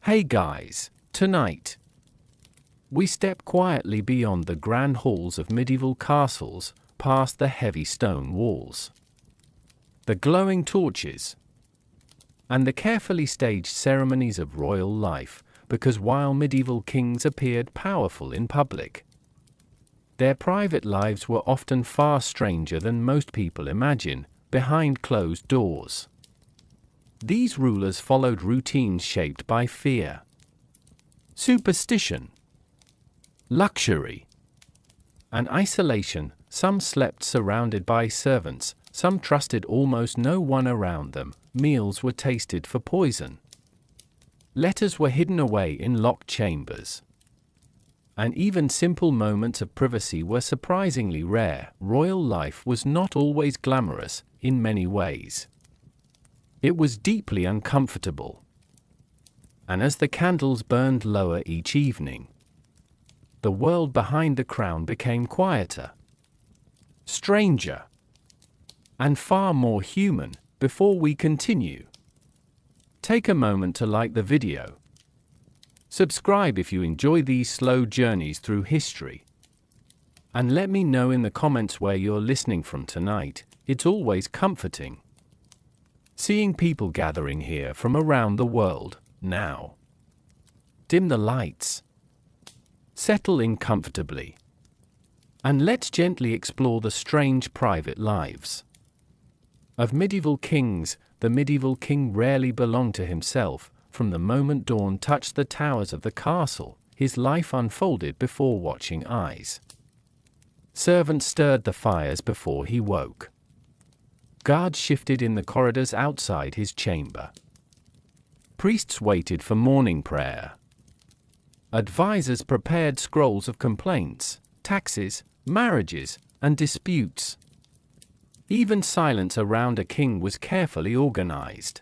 Hey guys, tonight we step quietly beyond the grand halls of medieval castles, past the heavy stone walls, the glowing torches, and the carefully staged ceremonies of royal life, because while medieval kings appeared powerful in public, their private lives were often far stranger than most people imagine, behind closed doors. These rulers followed routines shaped by fear, superstition, luxury, and isolation. Some slept surrounded by servants, some trusted almost no one around them, meals were tasted for poison. Letters were hidden away in locked chambers, and even simple moments of privacy were surprisingly rare. Royal life was not always glamorous. In many ways, it was deeply uncomfortable. And as the candles burned lower each evening, the world behind the crown became quieter, stranger, and far more human. Before we continue, take a moment to like the video. Subscribe if you enjoy these slow journeys through history. And let me know in the comments where you're listening from tonight. It's always comforting seeing people gathering here from around the world. Now, dim the lights, settle in comfortably, and let's gently explore the strange private lives of medieval kings. The medieval king rarely belonged to himself. From the moment dawn touched the towers of the castle, his life unfolded before watching eyes. Servants stirred the fires before he woke. Guards shifted in the corridors outside his chamber. Priests waited for morning prayer. Advisors prepared scrolls of complaints, taxes, marriages, and disputes. Even silence around a king was carefully organized.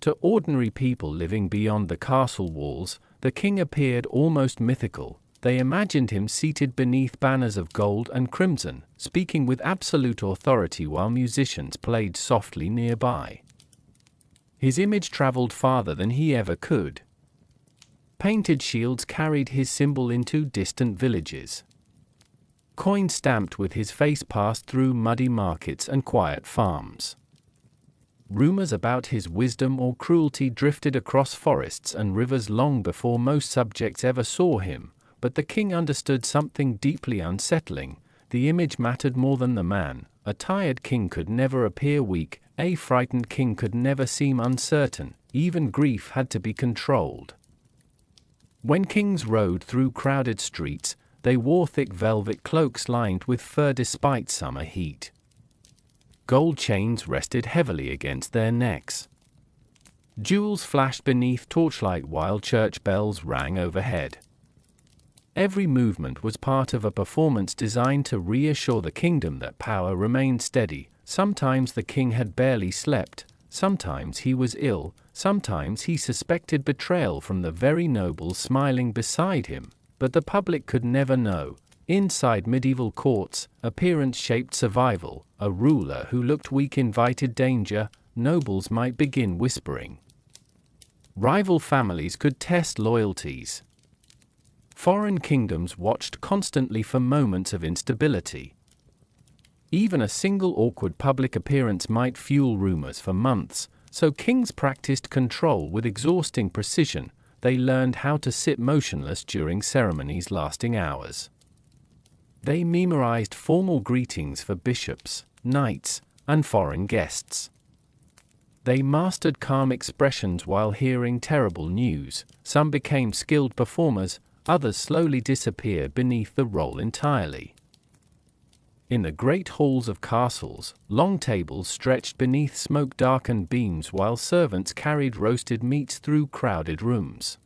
To ordinary people living beyond the castle walls, the king appeared almost mythical. They imagined him seated beneath banners of gold and crimson, speaking with absolute authority while musicians played softly nearby. His image traveled farther than he ever could. Painted shields carried his symbol into distant villages. Coins stamped with his face passed through muddy markets and quiet farms. Rumors about his wisdom or cruelty drifted across forests and rivers long before most subjects ever saw him. But the king understood something deeply unsettling. The image mattered more than the man. A tired king could never appear weak. A frightened king could never seem uncertain. Even grief had to be controlled. When kings rode through crowded streets, they wore thick velvet cloaks lined with fur despite summer heat. Gold chains rested heavily against their necks. Jewels flashed beneath torchlight while church bells rang overhead. Every movement was part of a performance designed to reassure the kingdom that power remained steady. Sometimes the king had barely slept, sometimes he was ill, sometimes he suspected betrayal from the very nobles smiling beside him, but the public could never know. Inside medieval courts, appearance shaped survival. A ruler who looked weak invited danger. Nobles might begin whispering. Rival families could test loyalties. Foreign kingdoms watched constantly for moments of instability. Even a single awkward public appearance might fuel rumors for months, so kings practiced control with exhausting precision. They learned how to sit motionless during ceremonies lasting hours. They memorized formal greetings for bishops, knights, and foreign guests. They mastered calm expressions while hearing terrible news. Some became skilled performers. Others slowly disappeared beneath the role entirely. In the great halls of castles, long tables stretched beneath smoke-darkened beams while servants carried roasted meats through crowded rooms.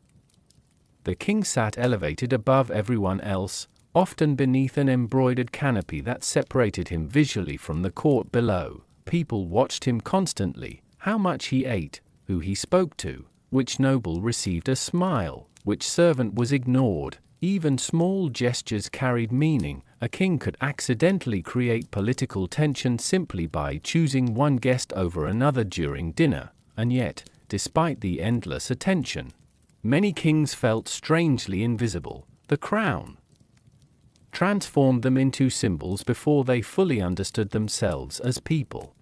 The king sat elevated above everyone else, often beneath an embroidered canopy that separated him visually from the court below. People watched him constantly: how much he ate, who he spoke to, which noble received a smile, which servant was ignored. Even small gestures carried meaning. A king could accidentally create political tension simply by choosing one guest over another during dinner, and yet, despite the endless attention, many kings felt strangely invisible. The crown transformed them into symbols before they fully understood themselves as people.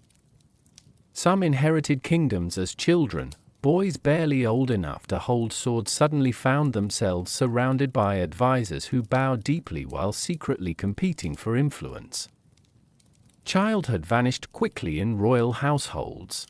Some inherited kingdoms as children. Boys barely old enough to hold swords suddenly found themselves surrounded by advisors who bowed deeply while secretly competing for influence. Childhood vanished quickly in royal households.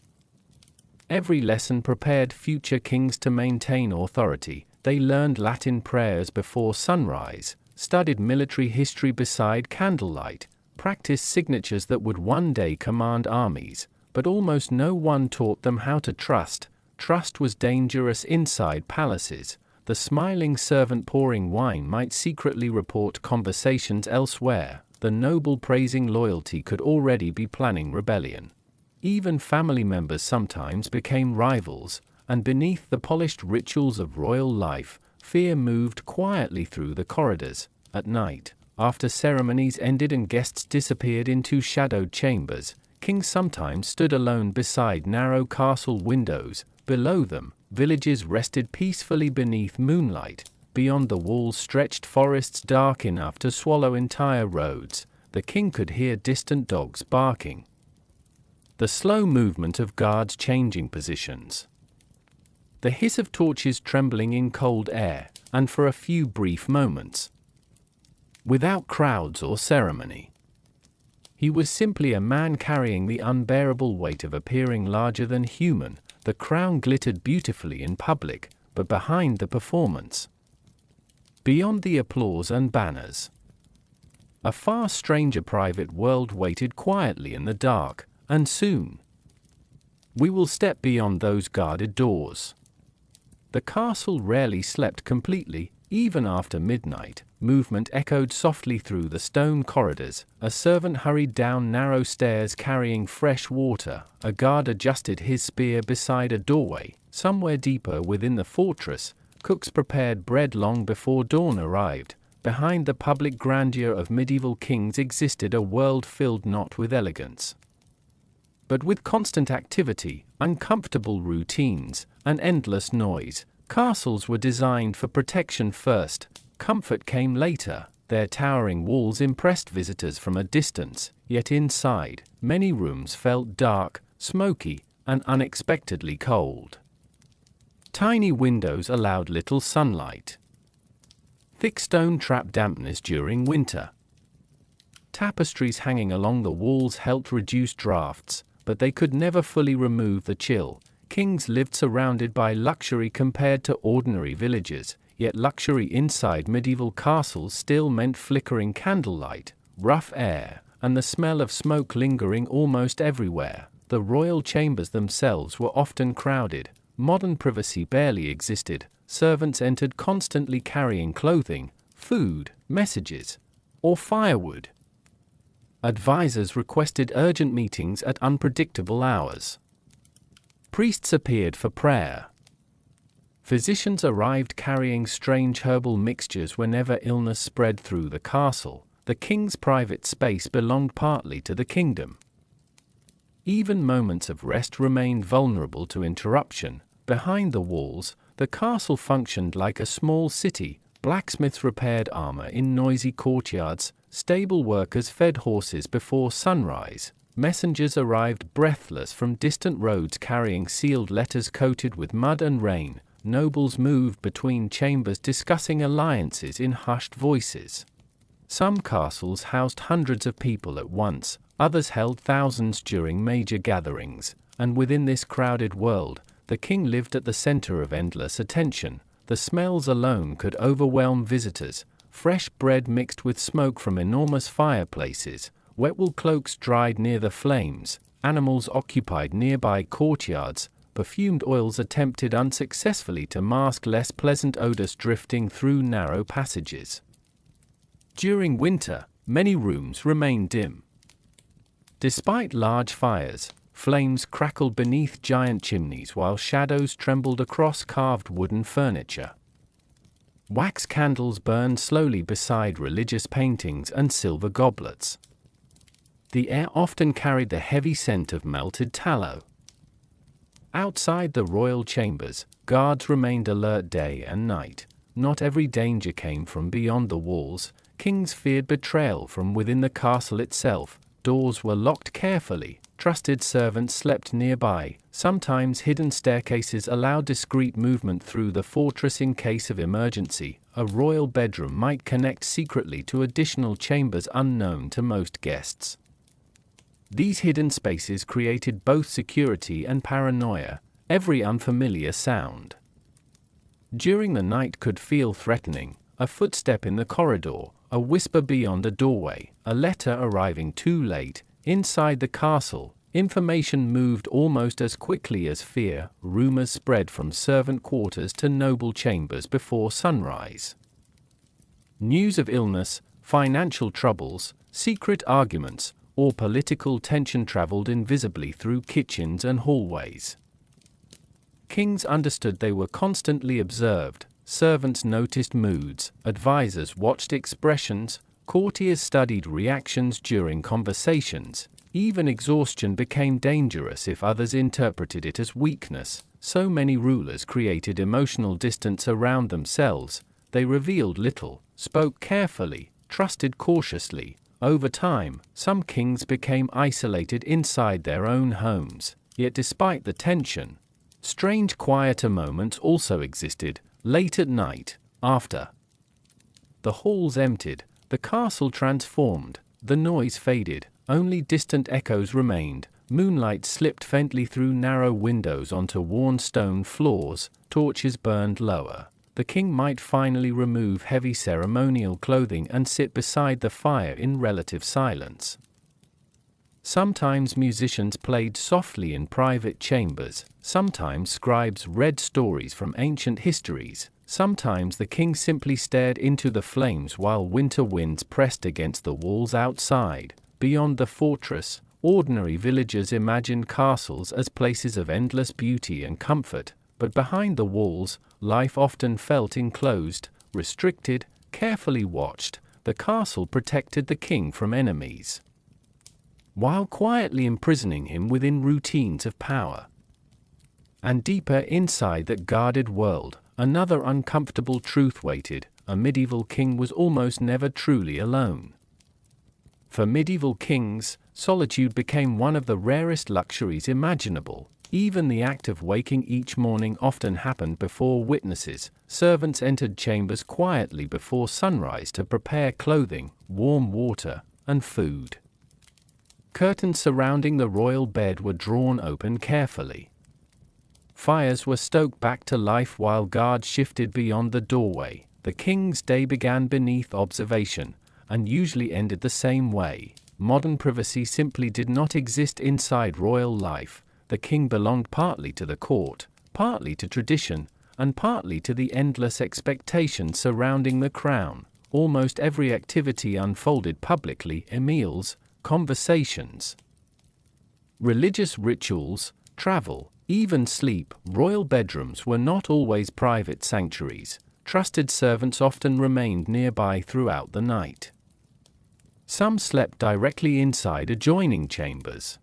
Every lesson prepared future kings to maintain authority. They learned Latin prayers before sunrise, studied military history beside candlelight, practiced signatures that would one day command armies, but almost no one taught them how to trust. Trust was dangerous inside palaces. The smiling servant pouring wine might secretly report conversations elsewhere. The noble praising loyalty could already be planning rebellion. Even family members sometimes became rivals, and beneath the polished rituals of royal life, fear moved quietly through the corridors. At night, after ceremonies ended and guests disappeared into shadowed chambers, kings sometimes stood alone beside narrow castle windows. Below them, villages rested peacefully beneath moonlight. Beyond the walls stretched forests dark enough to swallow entire roads. The king could hear distant dogs barking, the slow movement of guards changing positions, the hiss of torches trembling in cold air, and for a few brief moments, without crowds or ceremony, he was simply a man carrying the unbearable weight of appearing larger than human. The crown glittered beautifully in public, but behind the performance, beyond the applause and banners, a far stranger private world waited quietly in the dark, and soon we will step beyond those guarded doors. The castle rarely slept completely. Even after midnight, movement echoed softly through the stone corridors. A servant hurried down narrow stairs carrying fresh water. A guard adjusted his spear beside a doorway. Somewhere deeper within the fortress, cooks prepared bread long before dawn arrived. Behind the public grandeur of medieval kings existed a world filled not with elegance, but with constant activity, uncomfortable routines, and endless noise. Castles were designed for protection first. Comfort came later. Their towering walls impressed visitors from a distance, yet inside, many rooms felt dark, smoky, and unexpectedly cold. Tiny windows allowed little sunlight. Thick stone trapped dampness during winter. Tapestries hanging along the walls helped reduce drafts, but they could never fully remove the chill. Kings lived surrounded by luxury compared to ordinary villagers, yet luxury inside medieval castles still meant flickering candlelight, rough air, and the smell of smoke lingering almost everywhere. The royal chambers themselves were often crowded. Modern privacy barely existed. Servants entered constantly carrying clothing, food, messages, or firewood. Advisors requested urgent meetings at unpredictable hours. Priests appeared for prayer. Physicians arrived carrying strange herbal mixtures whenever illness spread through the castle. The king's private space belonged partly to the kingdom. Even moments of rest remained vulnerable to interruption. Behind the walls, the castle functioned like a small city. Blacksmiths repaired armor in noisy courtyards. Stable workers fed horses before sunrise. Messengers arrived breathless from distant roads carrying sealed letters coated with mud and rain. Nobles moved between chambers discussing alliances in hushed voices. Some castles housed hundreds of people at once, others held thousands during major gatherings, and within this crowded world, the king lived at the center of endless attention. The smells alone could overwhelm visitors. Fresh bread mixed with smoke from enormous fireplaces, wet wool cloaks dried near the flames, animals occupied nearby courtyards, perfumed oils attempted unsuccessfully to mask less pleasant odors drifting through narrow passages. During winter, many rooms remained dim. Despite large fires, flames crackled beneath giant chimneys while shadows trembled across carved wooden furniture. Wax candles burned slowly beside religious paintings and silver goblets. The air often carried the heavy scent of melted tallow. Outside the royal chambers, Guards remained alert day and night. Not every danger came from beyond the walls. Kings feared betrayal from within the castle itself. Doors were locked carefully. Trusted servants slept nearby. Sometimes hidden staircases allowed discreet movement through the fortress in case of emergency. A royal bedroom might connect secretly to additional chambers unknown to most guests. These hidden spaces created both security and paranoia. Every unfamiliar sound during the night could feel threatening. A footstep in the corridor, a whisper beyond a doorway, a letter arriving too late. Inside the castle, information moved almost as quickly as fear. Rumors spread from servant quarters to noble chambers before sunrise. News of illness, financial troubles, secret arguments, or political tension traveled invisibly through kitchens and hallways. Kings understood they were constantly observed. Servants noticed moods, advisors watched expressions, courtiers studied reactions during conversations. Even exhaustion became dangerous if others interpreted it as weakness. So many rulers created emotional distance around themselves. They revealed little, spoke carefully, trusted cautiously. Over time, some kings became isolated inside their own homes. Yet despite the tension, strange quieter moments also existed. Late at night, after the halls emptied, the castle transformed. The noise faded, only distant echoes remained. Moonlight slipped faintly through narrow windows onto worn stone floors. Torches burned lower. The king might finally remove heavy ceremonial clothing and sit beside the fire in relative silence. Sometimes musicians played softly in private chambers. Sometimes scribes read stories from ancient histories. Sometimes the king simply stared into the flames while winter winds pressed against the walls outside. Beyond the fortress, ordinary villagers imagined castles as places of endless beauty and comfort. But behind the walls, life often felt enclosed, restricted, carefully watched. The castle protected the king from enemies, while quietly imprisoning him within routines of power. And deeper inside that guarded world, another uncomfortable truth waited. A medieval king was almost never truly alone. For medieval kings, solitude became one of the rarest luxuries imaginable. Even the act of waking each morning often happened before witnesses. Servants entered chambers quietly before sunrise to prepare clothing, warm water, and food. Curtains surrounding the royal bed were drawn open carefully. Fires were stoked back to life while guards shifted beyond the doorway. The king's day began beneath observation, and usually ended the same way. Modern privacy simply did not exist inside royal life. The king belonged partly to the court, partly to tradition, and partly to the endless expectations surrounding the crown. Almost every activity unfolded publicly: meals, conversations, religious rituals, travel, even sleep. Royal bedrooms were not always private sanctuaries. Trusted servants often remained nearby throughout the night. Some slept directly inside adjoining chambers.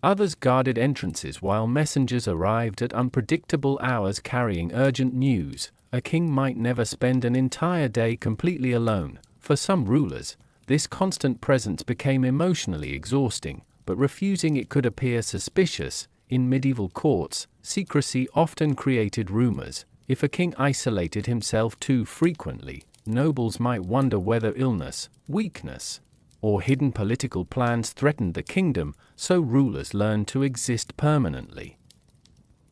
Others guarded entrances while messengers arrived at unpredictable hours carrying urgent news. A king might never spend an entire day completely alone. For some rulers, this constant presence became emotionally exhausting, but refusing it could appear suspicious. In medieval courts, secrecy often created rumors. If a king isolated himself too frequently, nobles might wonder whether illness, weakness, or hidden political plans threatened the kingdom, so rulers learned to exist permanently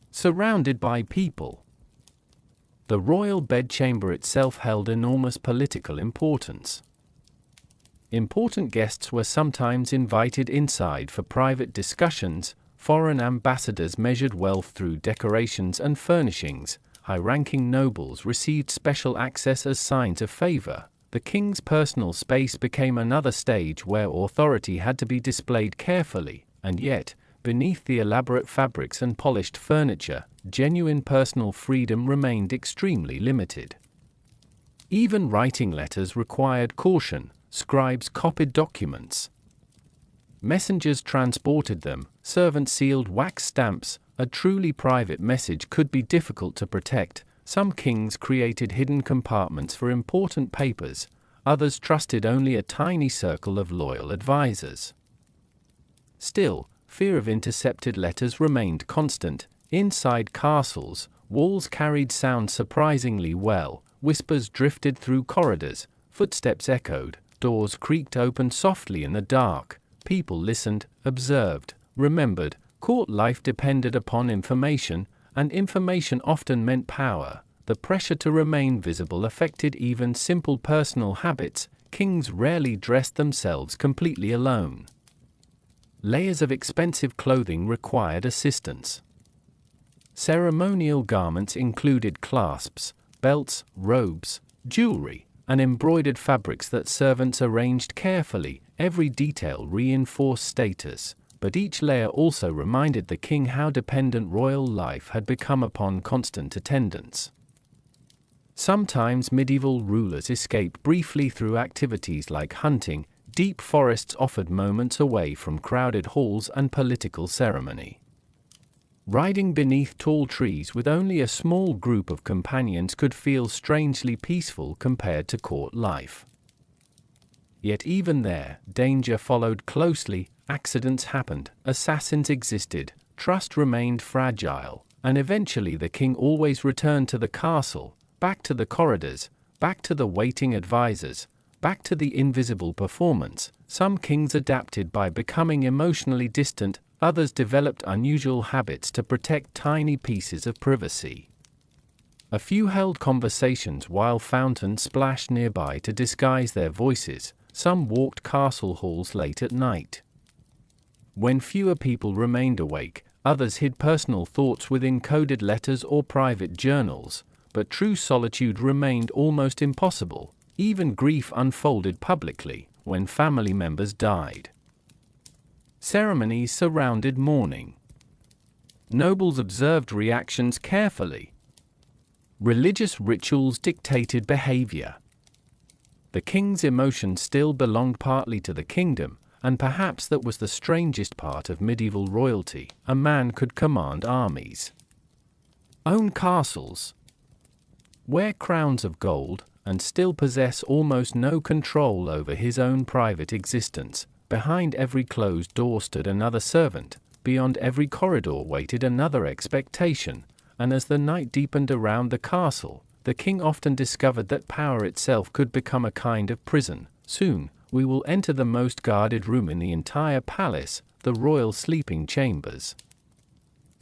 surrounded by people. The royal bedchamber itself held enormous political importance. Important guests were sometimes invited inside for private discussions. Foreign ambassadors measured wealth through decorations and furnishings. High-ranking nobles received special access as signs of favor. The king's personal space became another stage where authority had to be displayed carefully, and yet, beneath the elaborate fabrics and polished furniture, genuine personal freedom remained extremely limited. Even writing letters required caution. Scribes copied documents, Messengers transported them, servants sealed wax stamps. A truly private message could be difficult to protect. Some kings created hidden compartments for important papers, others trusted only a tiny circle of loyal advisors. Still, fear of intercepted letters remained constant. Inside castles, walls carried sound surprisingly well, whispers drifted through corridors, footsteps echoed, doors creaked open softly in the dark. People listened, observed, remembered. Court life depended upon information, and information often meant power. The pressure to remain visible affected even simple personal habits. Kings rarely dressed themselves completely alone. Layers of expensive clothing required assistance. Ceremonial garments included clasps, belts, robes, jewelry, and embroidered fabrics that servants arranged carefully. Every detail reinforced status, but each layer also reminded the king how dependent royal life had become upon constant attendance. Sometimes medieval rulers escaped briefly through activities like hunting. Deep forests offered moments away from crowded halls and political ceremony. Riding beneath tall trees with only a small group of companions could feel strangely peaceful compared to court life. Yet even there, danger followed closely. Accidents happened, assassins existed, trust remained fragile, and eventually the king always returned to the castle, back to the corridors, back to the waiting advisors, back to the invisible performance. Some kings adapted by becoming emotionally distant, others developed unusual habits to protect tiny pieces of privacy. A few held conversations while fountains splashed nearby to disguise their voices. Some walked castle halls late at night. When fewer people remained awake, others hid personal thoughts within coded letters or private journals, but true solitude remained almost impossible. Even grief unfolded publicly when family members died. Ceremonies surrounded mourning. Nobles observed reactions carefully. Religious rituals dictated behavior. The king's emotions still belonged partly to the kingdom, and perhaps that was the strangest part of medieval royalty. A man could command armies, own castles, wear crowns of gold, and still possess almost no control over his own private existence. Behind every closed door stood another servant, beyond every corridor waited another expectation, and as the night deepened around the castle, the king often discovered that power itself could become a kind of prison. Soon, we will enter the most guarded room in the entire palace, the royal sleeping chambers,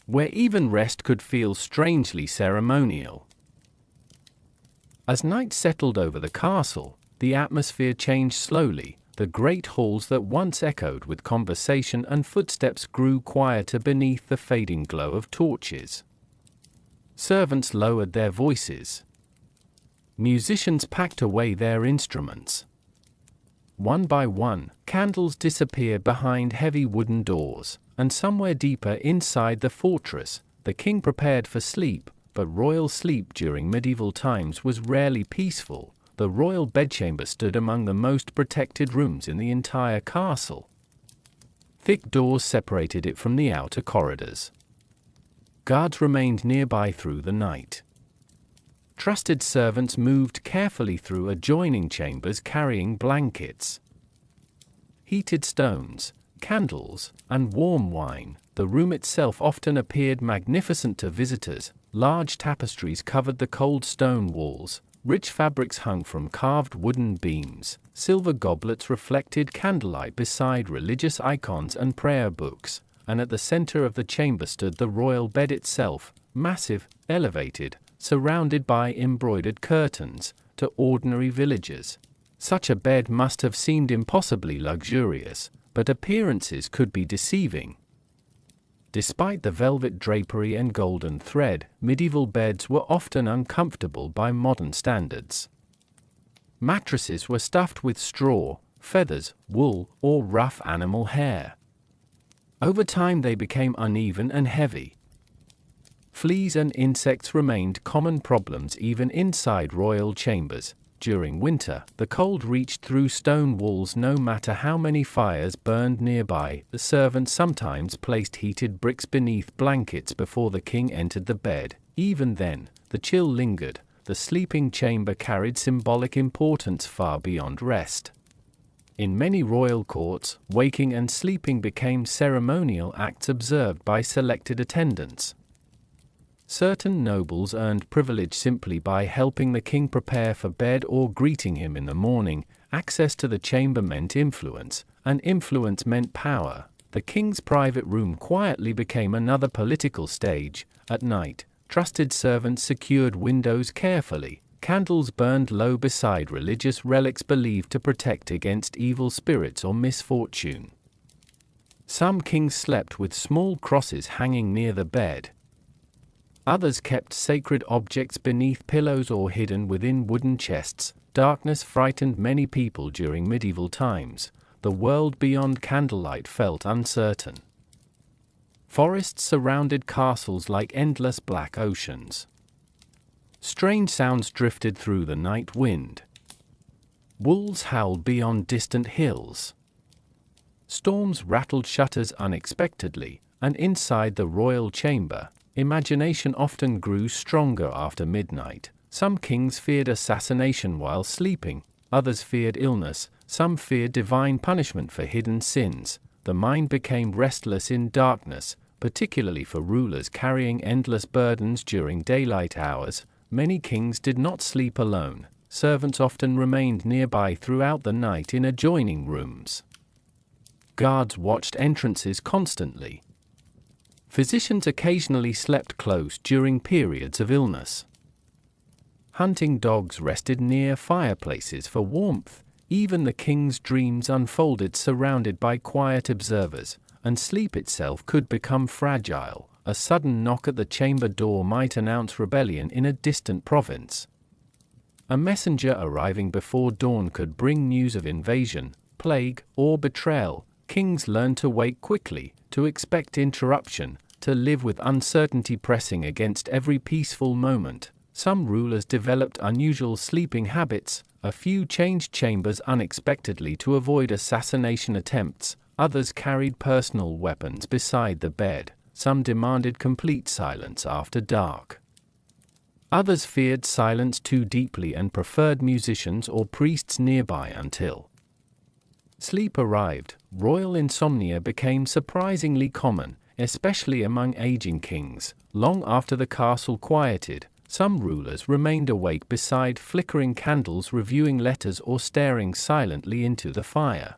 where even rest could feel strangely ceremonial. As night settled over the castle, the atmosphere changed slowly. The great halls that once echoed with conversation and footsteps grew quieter beneath the fading glow of torches. Servants lowered their voices. Musicians packed away their instruments. One by one, candles disappeared behind heavy wooden doors, and somewhere deeper inside the fortress, the king prepared for sleep. But royal sleep during medieval times was rarely peaceful. The royal bedchamber stood among the most protected rooms in the entire castle. Thick doors separated it from the outer corridors. Guards remained nearby through the night. Trusted servants moved carefully through adjoining chambers carrying blankets, heated stones, candles, and warm wine. The room itself often appeared magnificent to visitors. Large tapestries covered the cold stone walls. Rich fabrics hung from carved wooden beams. Silver goblets reflected candlelight beside religious icons and prayer books. And at the center of the chamber stood the royal bed itself, massive, elevated, surrounded by embroidered curtains. To ordinary villagers, such a bed must have seemed impossibly luxurious, but appearances could be deceiving. Despite the velvet drapery and golden thread, medieval beds were often uncomfortable by modern standards. Mattresses were stuffed with straw, feathers, wool, or rough animal hair. Over time they became uneven and heavy. Fleas and insects remained common problems even inside royal chambers. During winter, the cold reached through stone walls no matter how many fires burned nearby. The servants sometimes placed heated bricks beneath blankets before the king entered the bed. Even then, the chill lingered. The sleeping chamber carried symbolic importance far beyond rest. In many royal courts, waking and sleeping became ceremonial acts observed by selected attendants. Certain nobles earned privilege simply by helping the king prepare for bed or greeting him in the morning. Access to the chamber meant influence, and influence meant power. The king's private room quietly became another political stage. At night, trusted servants secured windows carefully. Candles burned low beside religious relics believed to protect against evil spirits or misfortune. Some kings slept with small crosses hanging near the bed. Others kept sacred objects beneath pillows or hidden within wooden chests. Darkness frightened many people during medieval times. The world beyond candlelight felt uncertain. Forests surrounded castles like endless black oceans. Strange sounds drifted through the night wind. Wolves howled beyond distant hills. Storms rattled shutters unexpectedly, and inside the royal chamber, imagination often grew stronger after midnight. Some kings feared assassination while sleeping, others feared illness, some feared divine punishment for hidden sins. The mind became restless in darkness, particularly for rulers carrying endless burdens during daylight hours. Many kings did not sleep alone. Servants often remained nearby throughout the night in adjoining rooms. Guards watched entrances constantly. Physicians occasionally slept close during periods of illness. Hunting dogs rested near fireplaces for warmth. Even the king's dreams unfolded surrounded by quiet observers, and sleep itself could become fragile. A sudden knock at the chamber door might announce rebellion in a distant province. A messenger arriving before dawn could bring news of invasion, plague, or betrayal. Kings learned to wake quickly, to expect interruption, to live with uncertainty pressing against every peaceful moment. Some rulers developed unusual sleeping habits. A few changed chambers unexpectedly to avoid assassination attempts. Others carried personal weapons beside the bed. Some demanded complete silence after dark. Others feared silence too deeply and preferred musicians or priests nearby until sleep arrived. Royal insomnia became surprisingly common, especially among aging kings. Long after the castle quieted, some rulers remained awake beside flickering candles, reviewing letters or staring silently into the fire.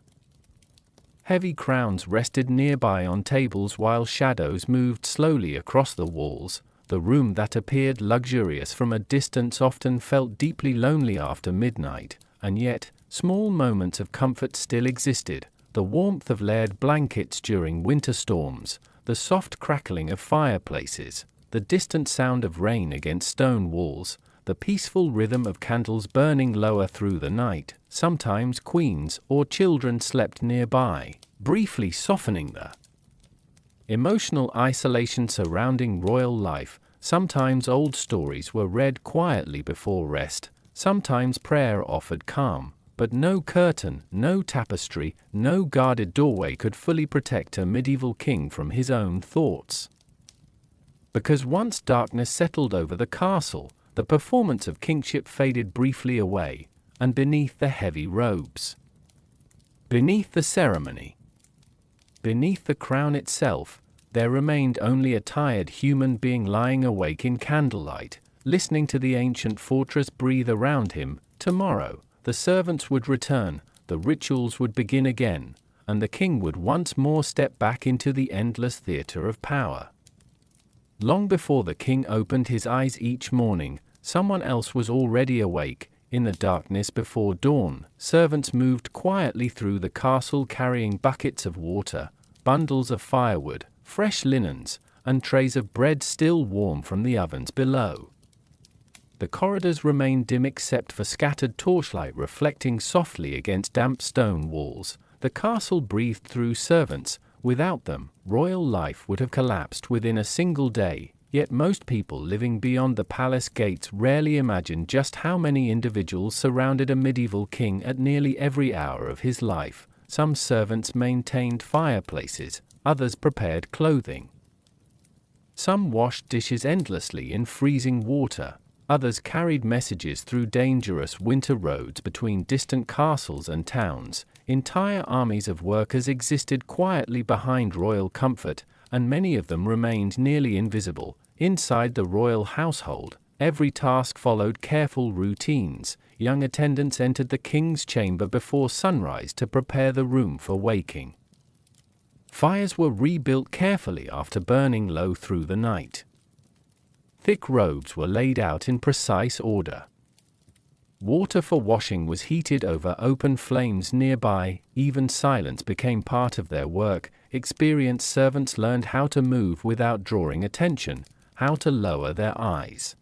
Heavy crowns rested nearby on tables while shadows moved slowly across the walls. The room that appeared luxurious from a distance often felt deeply lonely after midnight, and yet, small moments of comfort still existed. The warmth of layered blankets during winter storms, the soft crackling of fireplaces, the distant sound of rain against stone walls, the peaceful rhythm of candles burning lower through the night. Sometimes queens or children slept nearby, briefly softening the emotional isolation surrounding royal life. Sometimes old stories were read quietly before rest, sometimes prayer offered calm, but no curtain, no tapestry, no guarded doorway could fully protect a medieval king from his own thoughts. Because once darkness settled over the castle, the performance of kingship faded briefly away, and beneath the heavy robes, beneath the ceremony, beneath the crown itself, there remained only a tired human being lying awake in candlelight, listening to the ancient fortress breathe around him. Tomorrow, the servants would return, the rituals would begin again, and the king would once more step back into the endless theater of power. Long before the king opened his eyes each morning, someone else was already awake. In the darkness before dawn, servants moved quietly through the castle carrying buckets of water, bundles of firewood, fresh linens, and trays of bread still warm from the ovens below. The corridors remained dim except for scattered torchlight reflecting softly against damp stone walls. The castle breathed through servants. Without them, royal life would have collapsed within a single day. Yet most people living beyond the palace gates rarely imagine just how many individuals surrounded a medieval king at nearly every hour of his life. Some servants maintained fireplaces, others prepared clothing. Some washed dishes endlessly in freezing water, others carried messages through dangerous winter roads between distant castles and towns. Entire armies of workers existed quietly behind royal comfort, and many of them remained nearly invisible. Inside the royal household, every task followed careful routines. Young attendants entered the king's chamber before sunrise to prepare the room for waking. Fires were rebuilt carefully after burning low through the night. Thick robes were laid out in precise order. Water for washing was heated over open flames nearby. Even silence became part of their work. Experienced servants learned how to move without drawing attention, how to lower their eyes,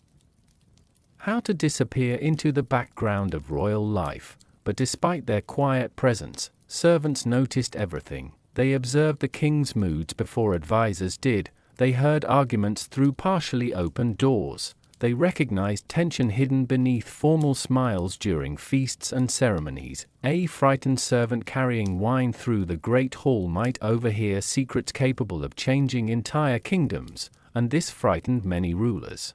how to disappear into the background of royal life. But despite their quiet presence, servants noticed everything. They observed the king's moods before advisors did. They heard arguments through partially open doors. They recognized tension hidden beneath formal smiles during feasts and ceremonies. A frightened servant carrying wine through the great hall might overhear secrets capable of changing entire kingdoms, and this frightened many rulers.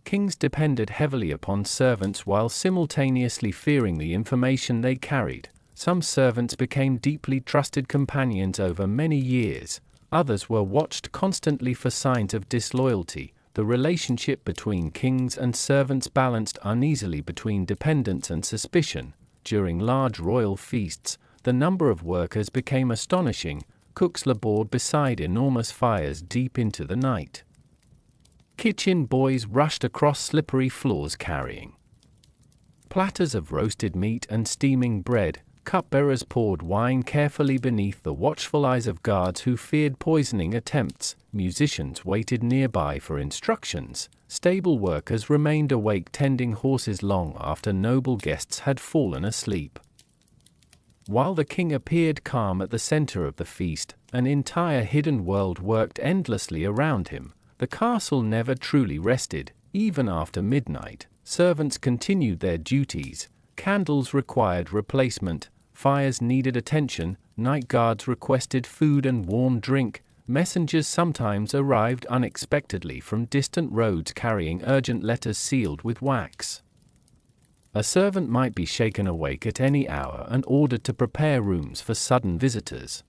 Kings depended heavily upon servants while simultaneously fearing the information they carried. Some servants became deeply trusted companions over many years. Others were watched constantly for signs of disloyalty. The relationship between kings and servants balanced uneasily between dependence and suspicion. During large royal feasts, the number of workers became astonishing. Cooks labored beside enormous fires deep into the night. Kitchen boys rushed across slippery floors carrying platters of roasted meat and steaming bread. Cupbearers poured wine carefully beneath the watchful eyes of guards who feared poisoning attempts. Musicians waited nearby for instructions. Stable workers remained awake tending horses long after noble guests had fallen asleep. While the king appeared calm at the center of the feast, an entire hidden world worked endlessly around him. The castle never truly rested. Even after midnight, servants continued their duties. Candles required replacement. Fires needed attention. Night guards requested food and warm drink. Messengers sometimes arrived unexpectedly from distant roads carrying urgent letters sealed with wax. A servant might be shaken awake at any hour and ordered to prepare rooms for sudden visitors.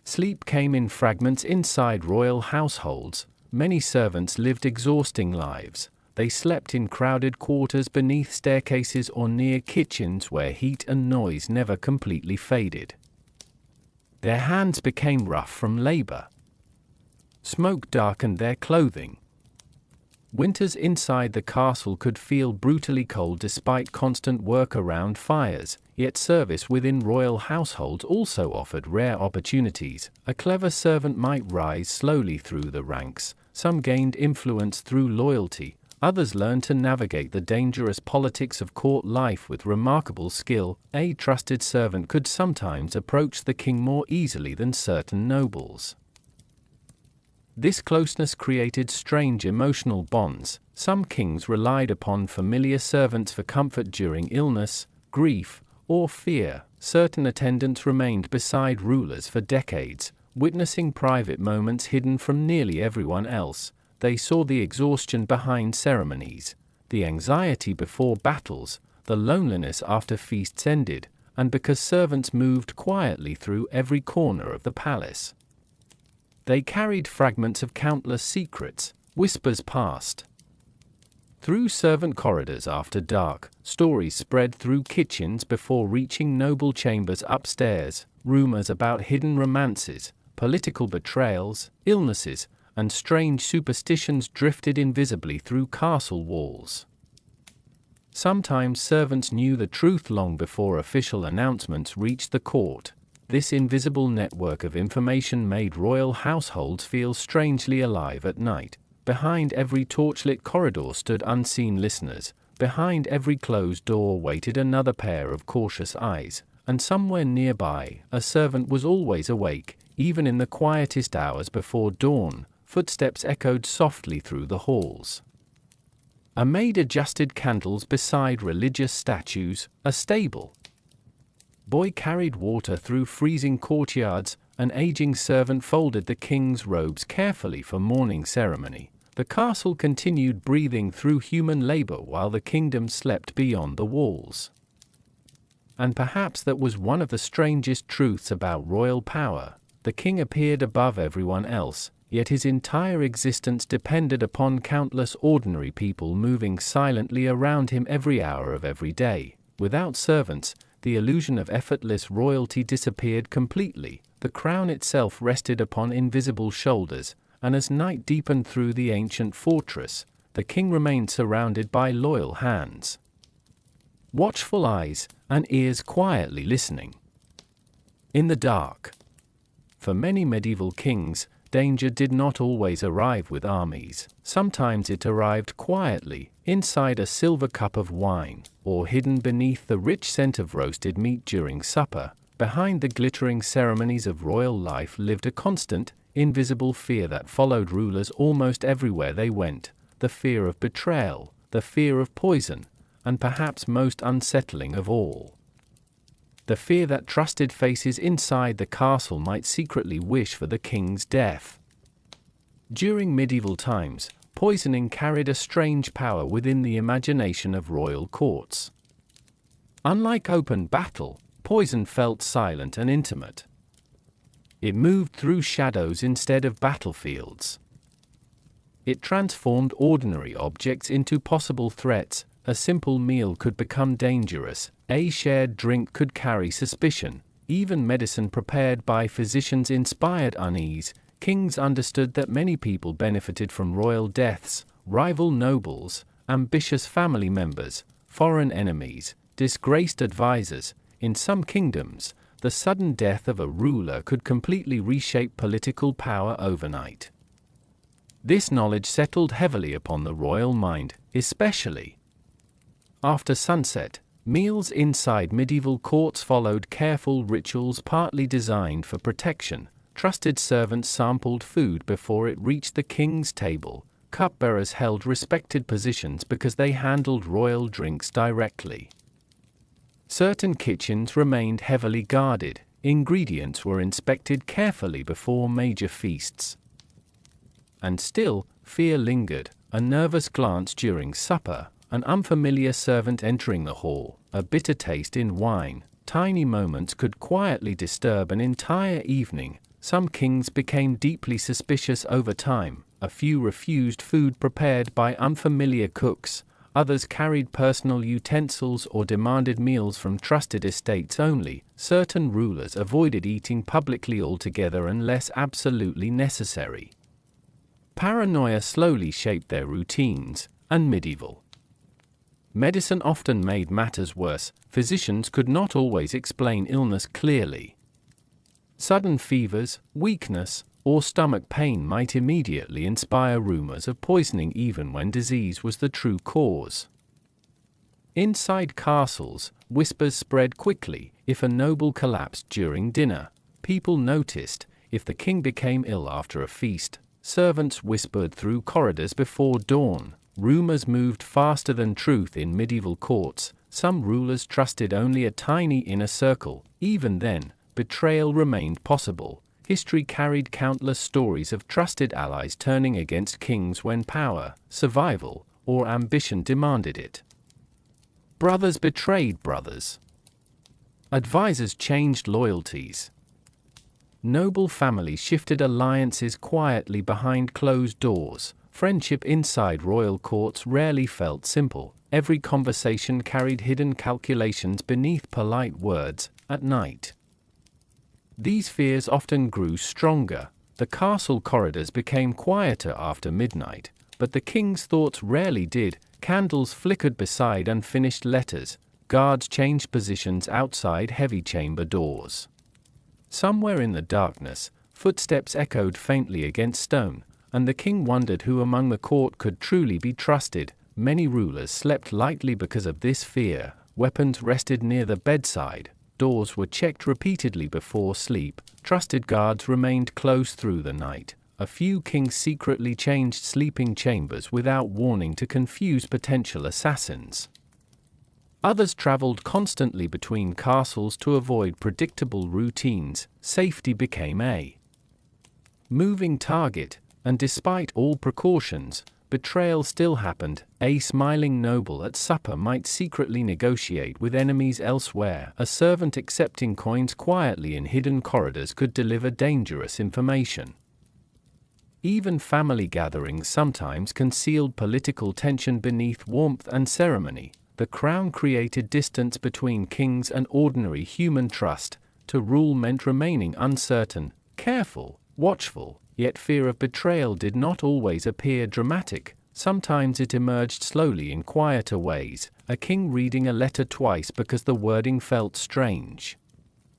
Sleep came in fragments inside royal households. Many servants lived exhausting lives. They slept in crowded quarters beneath staircases or near kitchens where heat and noise never completely faded. Their hands became rough from labor. Smoke darkened their clothing. Winters inside the castle could feel brutally cold despite constant work around fires, yet service within royal households also offered rare opportunities. A clever servant might rise slowly through the ranks. Some gained influence through loyalty. Others learned to navigate the dangerous politics of court life with remarkable skill. A trusted servant could sometimes approach the king more easily than certain nobles. This closeness created strange emotional bonds. Some kings relied upon familiar servants for comfort during illness, grief, or fear. Certain attendants remained beside rulers for decades, witnessing private moments hidden from nearly everyone else. They saw the exhaustion behind ceremonies, the anxiety before battles, the loneliness after feasts ended, and because servants moved quietly through every corner of the palace, they carried fragments of countless secrets. Whispers passed through servant corridors after dark. Stories spread through kitchens before reaching noble chambers upstairs. Rumors about hidden romances, political betrayals, illnesses, and strange superstitions drifted invisibly through castle walls. Sometimes servants knew the truth long before official announcements reached the court. This invisible network of information made royal households feel strangely alive at night. Behind every torchlit corridor stood unseen listeners. Behind every closed door waited another pair of cautious eyes. And somewhere nearby, a servant was always awake, even in the quietest hours before dawn. footsteps echoed softly through the halls. A maid adjusted candles beside religious statues, a stable boy carried water through freezing courtyards, an aging servant folded the king's robes carefully for morning ceremony. The castle continued breathing through human labor while the kingdom slept beyond the walls. And perhaps that was one of the strangest truths about royal power. The king appeared above everyone else, yet his entire existence depended upon countless ordinary people moving silently around him every hour of every day. Without servants, the illusion of effortless royalty disappeared completely. The crown itself rested upon invisible shoulders, and as night deepened through the ancient fortress, the king remained surrounded by loyal hands, watchful eyes, and ears quietly listening. In the dark. For many medieval kings, danger did not always arrive with armies. Sometimes it arrived quietly, inside a silver cup of wine, or hidden beneath the rich scent of roasted meat during supper. Behind the glittering ceremonies of royal life lived a constant, invisible fear that followed rulers almost everywhere they went, the fear of betrayal, the fear of poison, and perhaps most unsettling of all, the fear that trusted faces inside the castle might secretly wish for the king's death. During medieval times, poisoning carried a strange power within the imagination of royal courts. Unlike open battle, poison felt silent and intimate. It moved through shadows instead of battlefields. It transformed ordinary objects into possible threats. A simple meal could become dangerous, a shared drink could carry suspicion, even medicine prepared by physicians inspired unease. Kings understood that many people benefited from royal deaths: rival nobles, ambitious family members, foreign enemies, disgraced advisors. In some kingdoms, the sudden death of a ruler could completely reshape political power overnight. This knowledge settled heavily upon the royal mind, especially after sunset. Meals inside medieval courts followed careful rituals partly designed for protection. Trusted servants sampled food before it reached the king's table. Cupbearers held respected positions because they handled royal drinks directly. Certain kitchens remained heavily guarded. Ingredients were inspected carefully before major feasts. And still, fear lingered. A nervous glance during supper, an unfamiliar servant entering the hall, a bitter taste in wine. Tiny moments could quietly disturb an entire evening. Some kings became deeply suspicious over time. A few refused food prepared by unfamiliar cooks. Others carried personal utensils or demanded meals from trusted estates only. Certain rulers avoided eating publicly altogether unless absolutely necessary. Paranoia slowly shaped their routines, and medieval medicine often made matters worse. Physicians could not always explain illness clearly. Sudden fevers, weakness, or stomach pain might immediately inspire rumors of poisoning even when disease was the true cause. Inside castles, whispers spread quickly. If a noble collapsed during dinner, people noticed. If the king became ill after a feast, servants whispered through corridors before dawn. Rumors moved faster than truth in medieval courts. Some rulers trusted only a tiny inner circle. Even then, betrayal remained possible. History carried countless stories of trusted allies turning against kings when power, survival, or ambition demanded it. Brothers betrayed brothers. Advisors changed loyalties. Noble families shifted alliances quietly behind closed doors. Friendship inside royal courts rarely felt simple. Every conversation carried hidden calculations beneath polite words. At night, these fears often grew stronger. The castle corridors became quieter after midnight, but the king's thoughts rarely did. Candles flickered beside unfinished letters. Guards changed positions outside heavy chamber doors. Somewhere in the darkness, footsteps echoed faintly against stone, and the king wondered who among the court could truly be trusted. Many rulers slept lightly because of this fear. Weapons rested near the bedside. Doors were checked repeatedly before sleep. Trusted guards remained close through the night. A few kings secretly changed sleeping chambers without warning to confuse potential assassins. Others traveled constantly between castles to avoid predictable routines. Safety became a moving target, and despite all precautions, betrayal still happened. A smiling noble at supper might secretly negotiate with enemies elsewhere. A servant accepting coins quietly in hidden corridors could deliver dangerous information. Even family gatherings sometimes concealed political tension beneath warmth and ceremony. The crown created distance between kings and ordinary human. Trust to rule meant remaining uncertain, careful, watchful, yet fear of betrayal did not always appear dramatic. Sometimes it emerged slowly in quieter ways, a king reading a letter twice because the wording felt strange.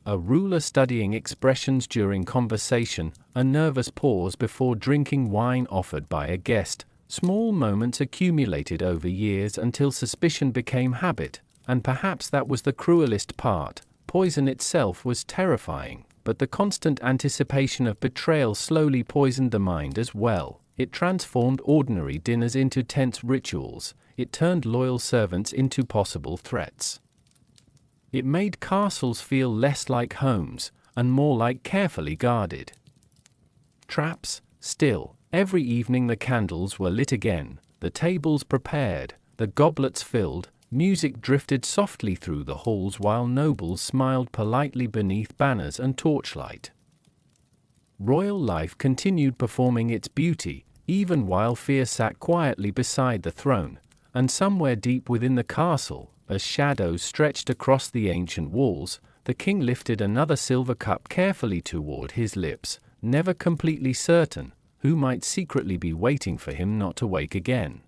A ruler studying expressions during conversation, a nervous pause before drinking wine offered by a guest. Small moments accumulated over years until suspicion became habit, and perhaps that was the cruelest part. Poison itself was terrifying, but the constant anticipation of betrayal slowly poisoned the mind as well. It transformed ordinary dinners into tense rituals. It turned loyal servants into possible threats. It made castles feel less like homes, and more like carefully guarded traps. Still, every evening the candles were lit again, the tables prepared, the goblets filled, music drifted softly through the halls while nobles smiled politely beneath banners and torchlight. Royal life continued performing its beauty, even while fear sat quietly beside the throne, and somewhere deep within the castle, as shadows stretched across the ancient walls, the king lifted another silver cup carefully toward his lips, never completely certain who might secretly be waiting for him not to wake again.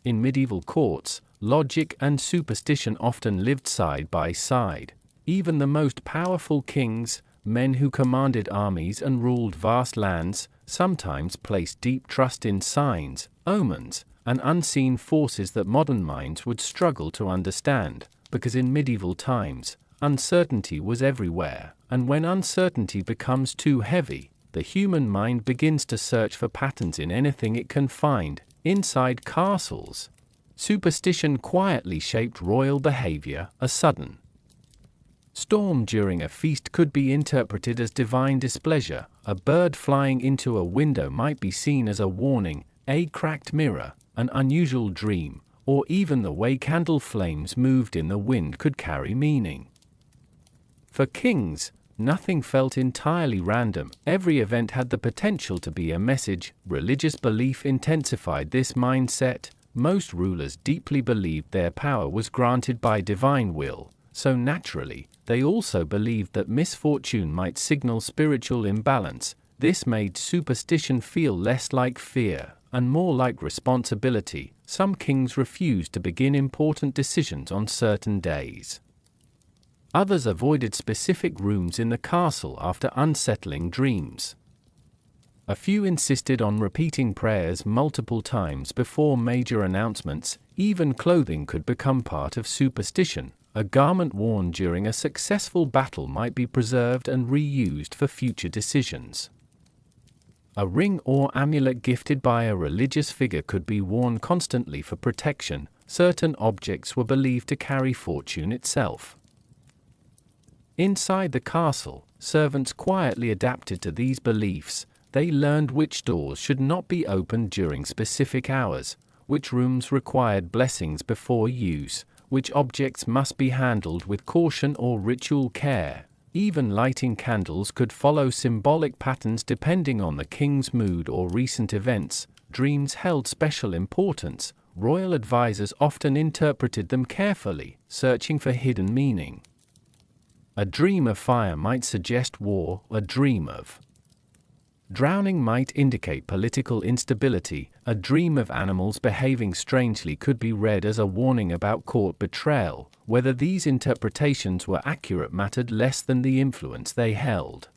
In medieval courts, logic and superstition often lived side by side. Even the most powerful kings, men who commanded armies and ruled vast lands, sometimes placed deep trust in signs, omens, and unseen forces that modern minds would struggle to understand, because in medieval times, uncertainty was everywhere, and when uncertainty becomes too heavy, the human mind begins to search for patterns in anything it can find. Inside castles, superstition quietly shaped royal behavior. A sudden storm during a feast could be interpreted as divine displeasure. A bird flying into a window might be seen as a warning. A cracked mirror, an unusual dream, or even the way candle flames moved in the wind could carry meaning. For kings, nothing felt entirely random. Every event had the potential to be a message. Religious belief intensified this mindset. Most rulers deeply believed their power was granted by divine will, so naturally, they also believed that misfortune might signal spiritual imbalance. This made superstition feel less like fear and more like responsibility. Some kings refused to begin important decisions on certain days. Others avoided specific rooms in the castle after unsettling dreams. A few insisted on repeating prayers multiple times before major announcements. Even clothing could become part of superstition. A garment worn during a successful battle might be preserved and reused for future decisions. A ring or amulet gifted by a religious figure could be worn constantly for protection. Certain objects were believed to carry fortune itself. Inside the castle, servants quietly adapted to these beliefs. They learned which doors should not be opened during specific hours, which rooms required blessings before use, which objects must be handled with caution or ritual care. Even lighting candles could follow symbolic patterns depending on the king's mood or recent events. Dreams held special importance. Royal advisors often interpreted them carefully, searching for hidden meaning. A dream of fire might suggest war. A dream of drowning might indicate political instability. A dream of animals behaving strangely could be read as a warning about court betrayal. Whether these interpretations were accurate mattered less than the influence they held.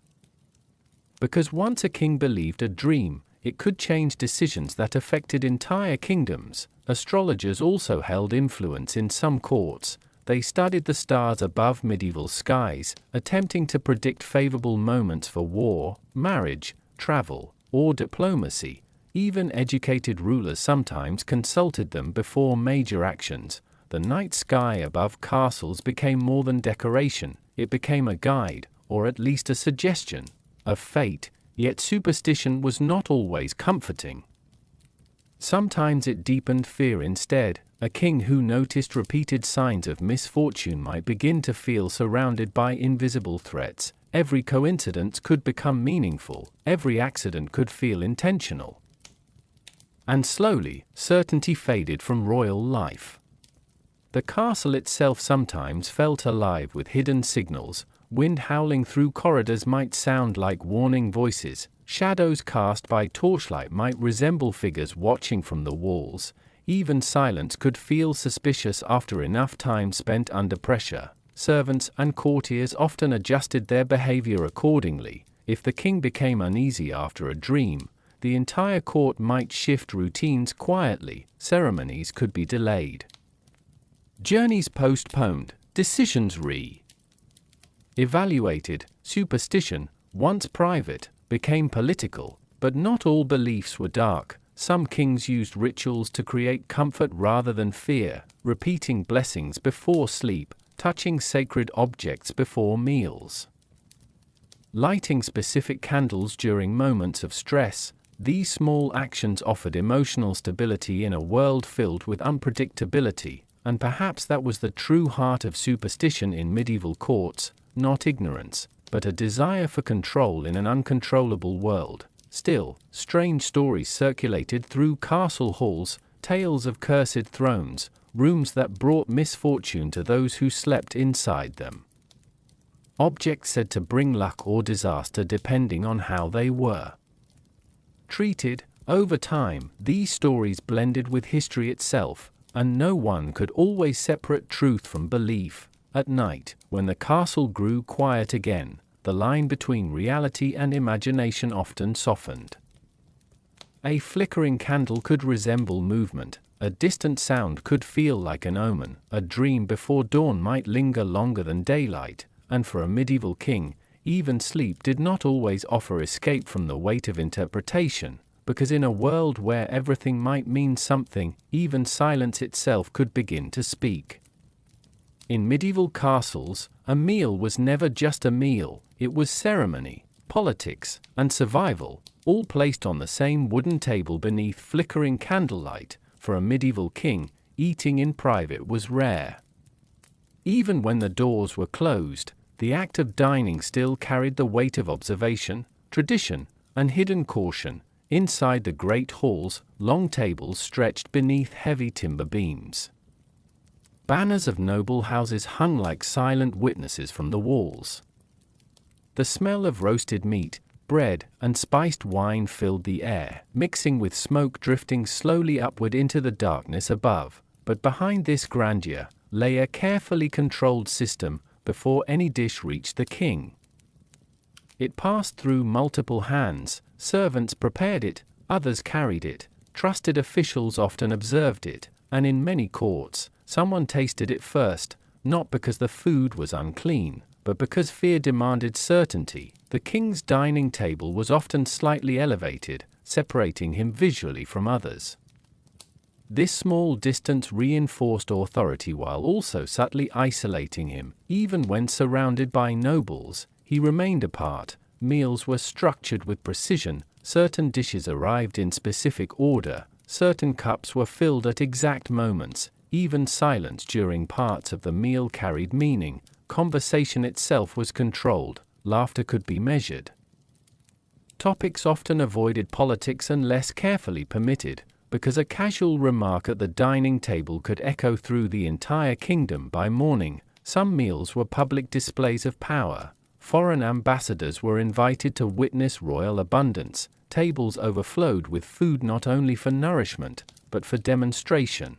Because once a king believed a dream, it could change decisions that affected entire kingdoms. Astrologers also held influence in some courts. They studied the stars above medieval skies, attempting to predict favorable moments for war, marriage, travel, or diplomacy. Even educated rulers sometimes consulted them before major actions. The night sky above castles became more than decoration, it became a guide, or at least a suggestion, of fate, yet superstition was not always comforting. Sometimes it deepened fear instead. A king who noticed repeated signs of misfortune might begin to feel surrounded by invisible threats. Every coincidence could become meaningful, every accident could feel intentional. And slowly, certainty faded from royal life. The castle itself sometimes felt alive with hidden signals. Wind howling through corridors might sound like warning voices. Shadows cast by torchlight might resemble figures watching from the walls. Even silence could feel suspicious after enough time spent under pressure. Servants and courtiers often adjusted their behavior accordingly. If the king became uneasy after a dream, the entire court might shift routines quietly. Ceremonies could be delayed. Journeys postponed, decisions re-evaluated. Superstition, once private, became political, but not all beliefs were dark. Some kings used rituals to create comfort rather than fear, repeating blessings before sleep, touching sacred objects before meals, lighting specific candles during moments of stress. These small actions offered emotional stability in a world filled with unpredictability. And perhaps that was the true heart of superstition in medieval courts, not ignorance, but a desire for control in an uncontrollable world. Still, strange stories circulated through castle halls, tales of cursed thrones, rooms that brought misfortune to those who slept inside them. Objects said to bring luck or disaster depending on how they were treated. Over time, these stories blended with history itself, and no one could always separate truth from belief. At night, when the castle grew quiet again, the line between reality and imagination often softened. A flickering candle could resemble movement, a distant sound could feel like an omen, a dream before dawn might linger longer than daylight, and for a medieval king, even sleep did not always offer escape from the weight of interpretation. Because in a world where everything might mean something, even silence itself could begin to speak. In medieval castles, a meal was never just a meal, it was ceremony, politics, and survival, all placed on the same wooden table beneath flickering candlelight. For a medieval king, eating in private was rare. Even when the doors were closed, the act of dining still carried the weight of observation, tradition, and hidden caution. Inside the great halls, long tables stretched beneath heavy timber beams. Banners of noble houses hung like silent witnesses from the walls. The smell of roasted meat, bread, and spiced wine filled the air, mixing with smoke drifting slowly upward into the darkness above. But behind this grandeur lay a carefully controlled system. Before any dish reached the king, it passed through multiple hands. Servants prepared it, others carried it, trusted officials often observed it, and in many courts, someone tasted it first, not because the food was unclean, but because fear demanded certainty. The king's dining table was often slightly elevated, separating him visually from others. This small distance reinforced authority while also subtly isolating him. Even when surrounded by nobles, he remained apart. Meals were structured with precision, certain dishes arrived in specific order, certain cups were filled at exact moments, even silence during parts of the meal carried meaning. Conversation itself was controlled, laughter could be measured. Topics often avoided politics and less carefully permitted, because a casual remark at the dining table could echo through the entire kingdom by morning. Some meals were public displays of power. Foreign ambassadors were invited to witness royal abundance. Tables overflowed with food not only for nourishment, but for demonstration.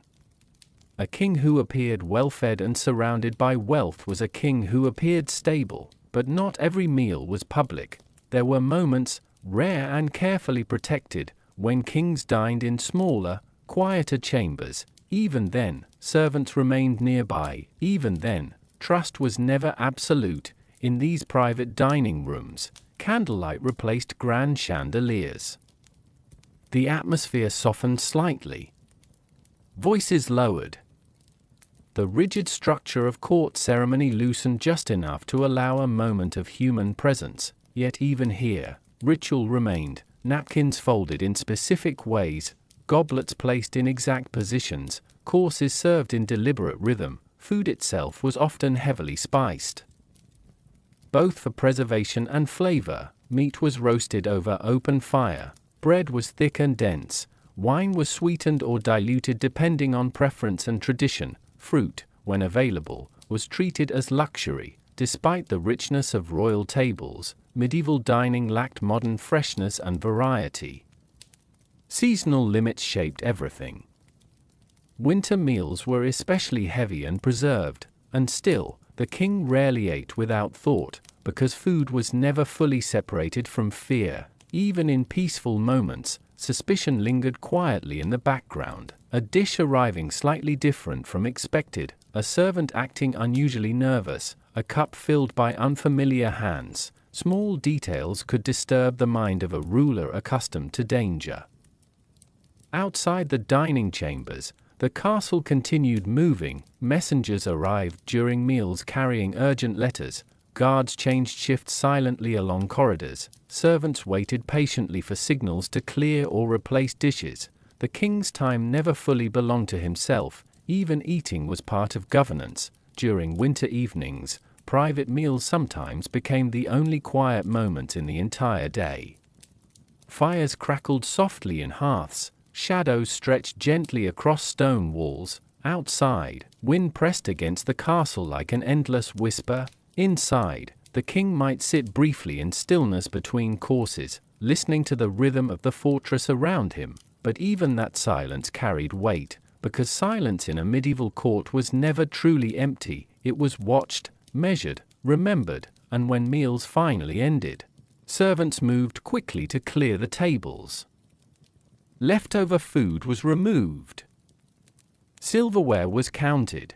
A king who appeared well-fed and surrounded by wealth was a king who appeared stable, but not every meal was public. There were moments, rare and carefully protected, when kings dined in smaller, quieter chambers. Even then, servants remained nearby. Even then, trust was never absolute. In these private dining rooms, Candlelight replaced grand chandeliers. The atmosphere softened slightly. Voices lowered. The rigid structure of court ceremony loosened just enough to allow a moment of human presence, yet even here, ritual remained, napkins folded in specific ways, goblets placed in exact positions, courses served in deliberate rhythm. Food itself was often heavily spiced. Both for preservation and flavor, meat was roasted over open fire, bread was thick and dense, wine was sweetened or diluted depending on preference and tradition, fruit, when available, was treated as luxury. Despite the richness of royal tables, medieval dining lacked modern freshness and variety. Seasonal limits shaped everything. Winter meals were especially heavy and preserved, and still, the king rarely ate without thought, because food was never fully separated from fear. Even in peaceful moments, suspicion lingered quietly in the background, a dish arriving slightly different from expected, a servant acting unusually nervous, a cup filled by unfamiliar hands. Small details could disturb the mind of a ruler accustomed to danger. Outside the dining chambers, the castle continued moving. Messengers arrived during meals carrying urgent letters. Guards changed shifts silently along corridors. Servants waited patiently for signals to clear or replace dishes. The king's time never fully belonged to himself. Even eating was part of governance. During winter evenings, private meals sometimes became the only quiet moment in the entire day. Fires crackled softly in hearths. Shadows stretched gently across stone walls. Outside, wind pressed against the castle like an endless whisper. Inside, the king might sit briefly in stillness between courses, listening to the rhythm of the fortress around him. But even that silence carried weight, because silence in a medieval court was never truly empty. It was watched, measured, remembered, and when meals finally ended, servants moved quickly to clear the tables. Leftover food was removed. Silverware was counted.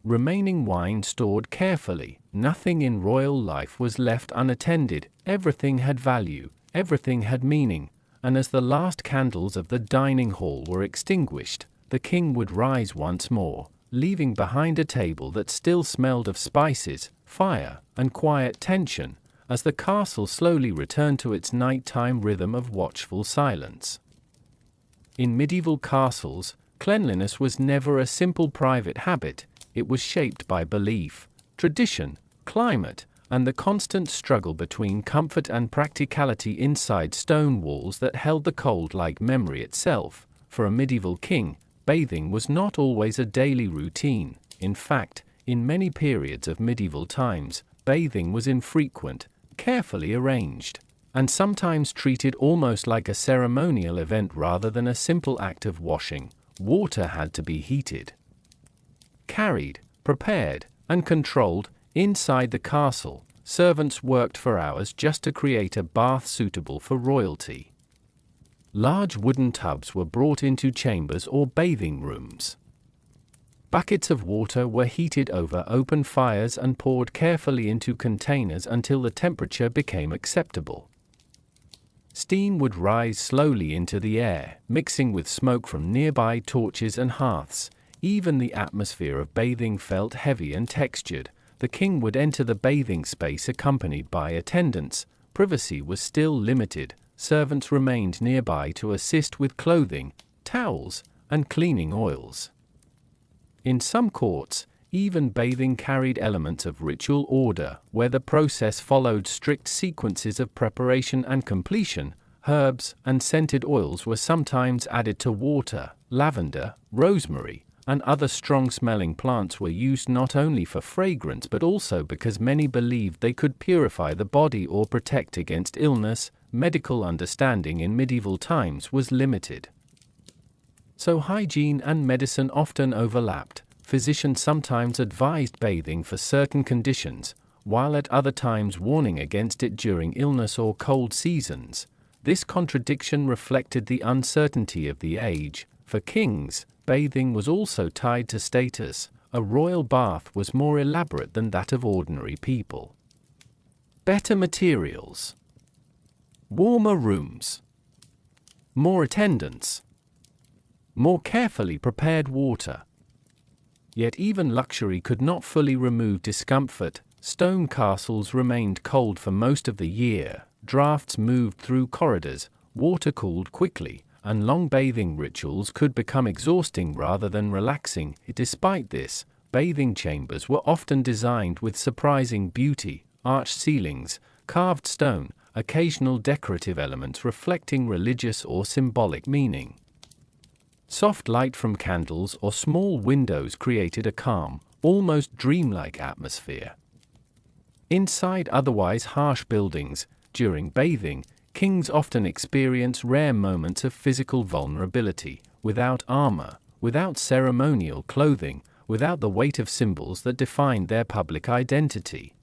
Remaining wine stored carefully. Nothing in royal life was left unattended. Everything had value, everything had meaning, and as the last candles of the dining hall were extinguished, the king would rise once more, leaving behind a table that still smelled of spices, fire, and quiet tension, as the castle slowly returned to its nighttime rhythm of watchful silence. In medieval castles, cleanliness was never a simple private habit. It was shaped by belief, tradition, climate, and the constant struggle between comfort and practicality inside stone walls that held the cold like memory itself. For a medieval king, bathing was not always a daily routine. In fact, in many periods of medieval times, bathing was infrequent, carefully arranged, and sometimes treated almost like a ceremonial event rather than a simple act of washing. Water had to be heated, carried, prepared, and controlled. Inside the castle, servants worked for hours just to create a bath suitable for royalty. Large wooden tubs were brought into chambers or bathing rooms. Buckets of water were heated over open fires and poured carefully into containers until the temperature became acceptable. Steam would rise slowly into the air, mixing with smoke from nearby torches and hearths. Even the atmosphere of bathing felt heavy and textured. The king would enter the bathing space accompanied by attendants. Privacy was still limited. Servants remained nearby to assist with clothing, towels, and cleaning oils. In some courts, even bathing carried elements of ritual order, where the process followed strict sequences of preparation and completion. Herbs and scented oils were sometimes added to water. Lavender, rosemary, and other strong-smelling plants were used not only for fragrance but also because many believed they could purify the body or protect against illness. Medical understanding in medieval times was limited, so hygiene and medicine often overlapped. Physicians sometimes advised bathing for certain conditions, while at other times warning against it during illness or cold seasons. This contradiction reflected the uncertainty of the age. For kings, bathing was also tied to status. A royal bath was more elaborate than that of ordinary people. Better materials. Warmer rooms. More attendants. More carefully prepared water. Yet even luxury could not fully remove discomfort. Stone castles remained cold for most of the year, drafts moved through corridors, water cooled quickly, and long bathing rituals could become exhausting rather than relaxing. Despite this, bathing chambers were often designed with surprising beauty, arched ceilings, carved stone, occasional decorative elements reflecting religious or symbolic meaning. Soft light from candles or small windows created a calm, almost dreamlike atmosphere. Inside otherwise harsh buildings, during bathing, kings often experience rare moments of physical vulnerability, without armor, without ceremonial clothing, without the weight of symbols that defined their public identity.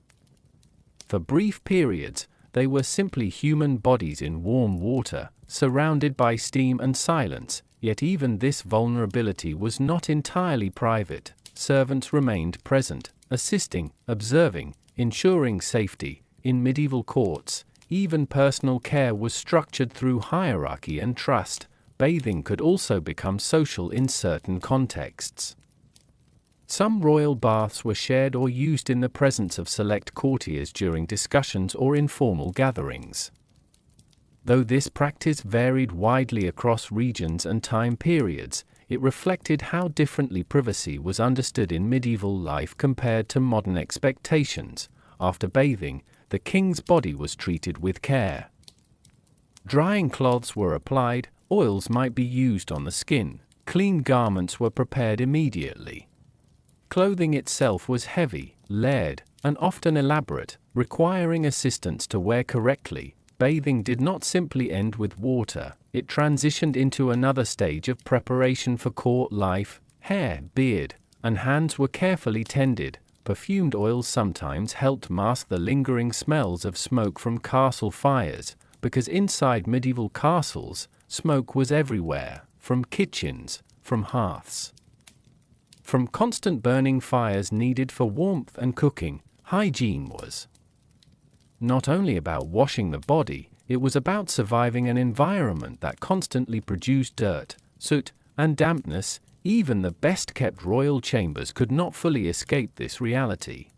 For brief periods, they were simply human bodies in warm water, surrounded by steam and silence, yet even this vulnerability was not entirely private. Servants remained present, assisting, observing, ensuring safety. In medieval courts, even personal care was structured through hierarchy and trust. Bathing could also become social in certain contexts. Some royal baths were shared or used in the presence of select courtiers during discussions or informal gatherings. Though this practice varied widely across regions and time periods, it reflected how differently privacy was understood in medieval life compared to modern expectations. After bathing, the king's body was treated with care. Drying cloths were applied, oils might be used on the skin, clean garments were prepared immediately. Clothing itself was heavy, layered, and often elaborate, requiring assistants to wear correctly. Bathing did not simply end with water, it transitioned into another stage of preparation for court life. Hair, beard, and hands were carefully tended. Perfumed oils sometimes helped mask the lingering smells of smoke from castle fires, because inside medieval castles, smoke was everywhere, from kitchens, from hearths. From constant burning fires needed for warmth and cooking, hygiene was not only about washing the body, it was about surviving an environment that constantly produced dirt, soot, and dampness. Even the best-kept royal chambers could not fully escape this reality.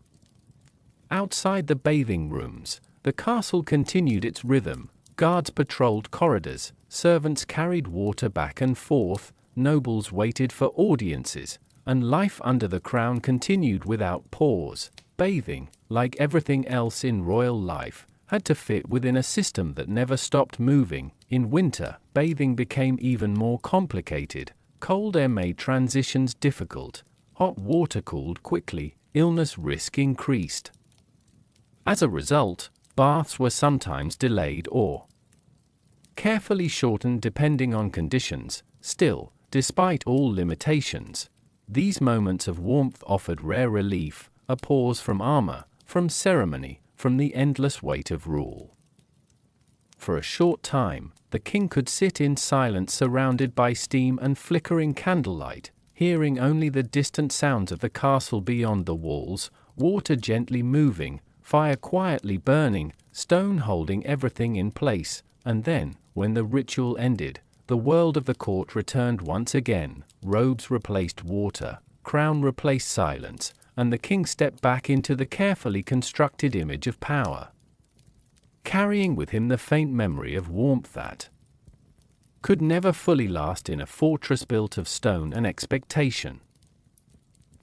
Outside the bathing rooms, the castle continued its rhythm. Guards patrolled corridors, servants carried water back and forth, nobles waited for audiences, and life under the crown continued without pause. Bathing, like everything else in royal life, had to fit within a system that never stopped moving. In winter, bathing became even more complicated. Cold air made transitions difficult, hot water cooled quickly, illness risk increased. As a result, baths were sometimes delayed or carefully shortened depending on conditions. Still, despite all limitations, these moments of warmth offered rare relief, a pause from armor, from ceremony, from the endless weight of rule. For a short time, the king could sit in silence surrounded by steam and flickering candlelight, hearing only the distant sounds of the castle beyond the walls, water gently moving, fire quietly burning, stone holding everything in place. And then, when the ritual ended, the world of the court returned once again. Robes replaced water, crown replaced silence, and the king stepped back into the carefully constructed image of power, carrying with him the faint memory of warmth that could never fully last in a fortress built of stone and expectation.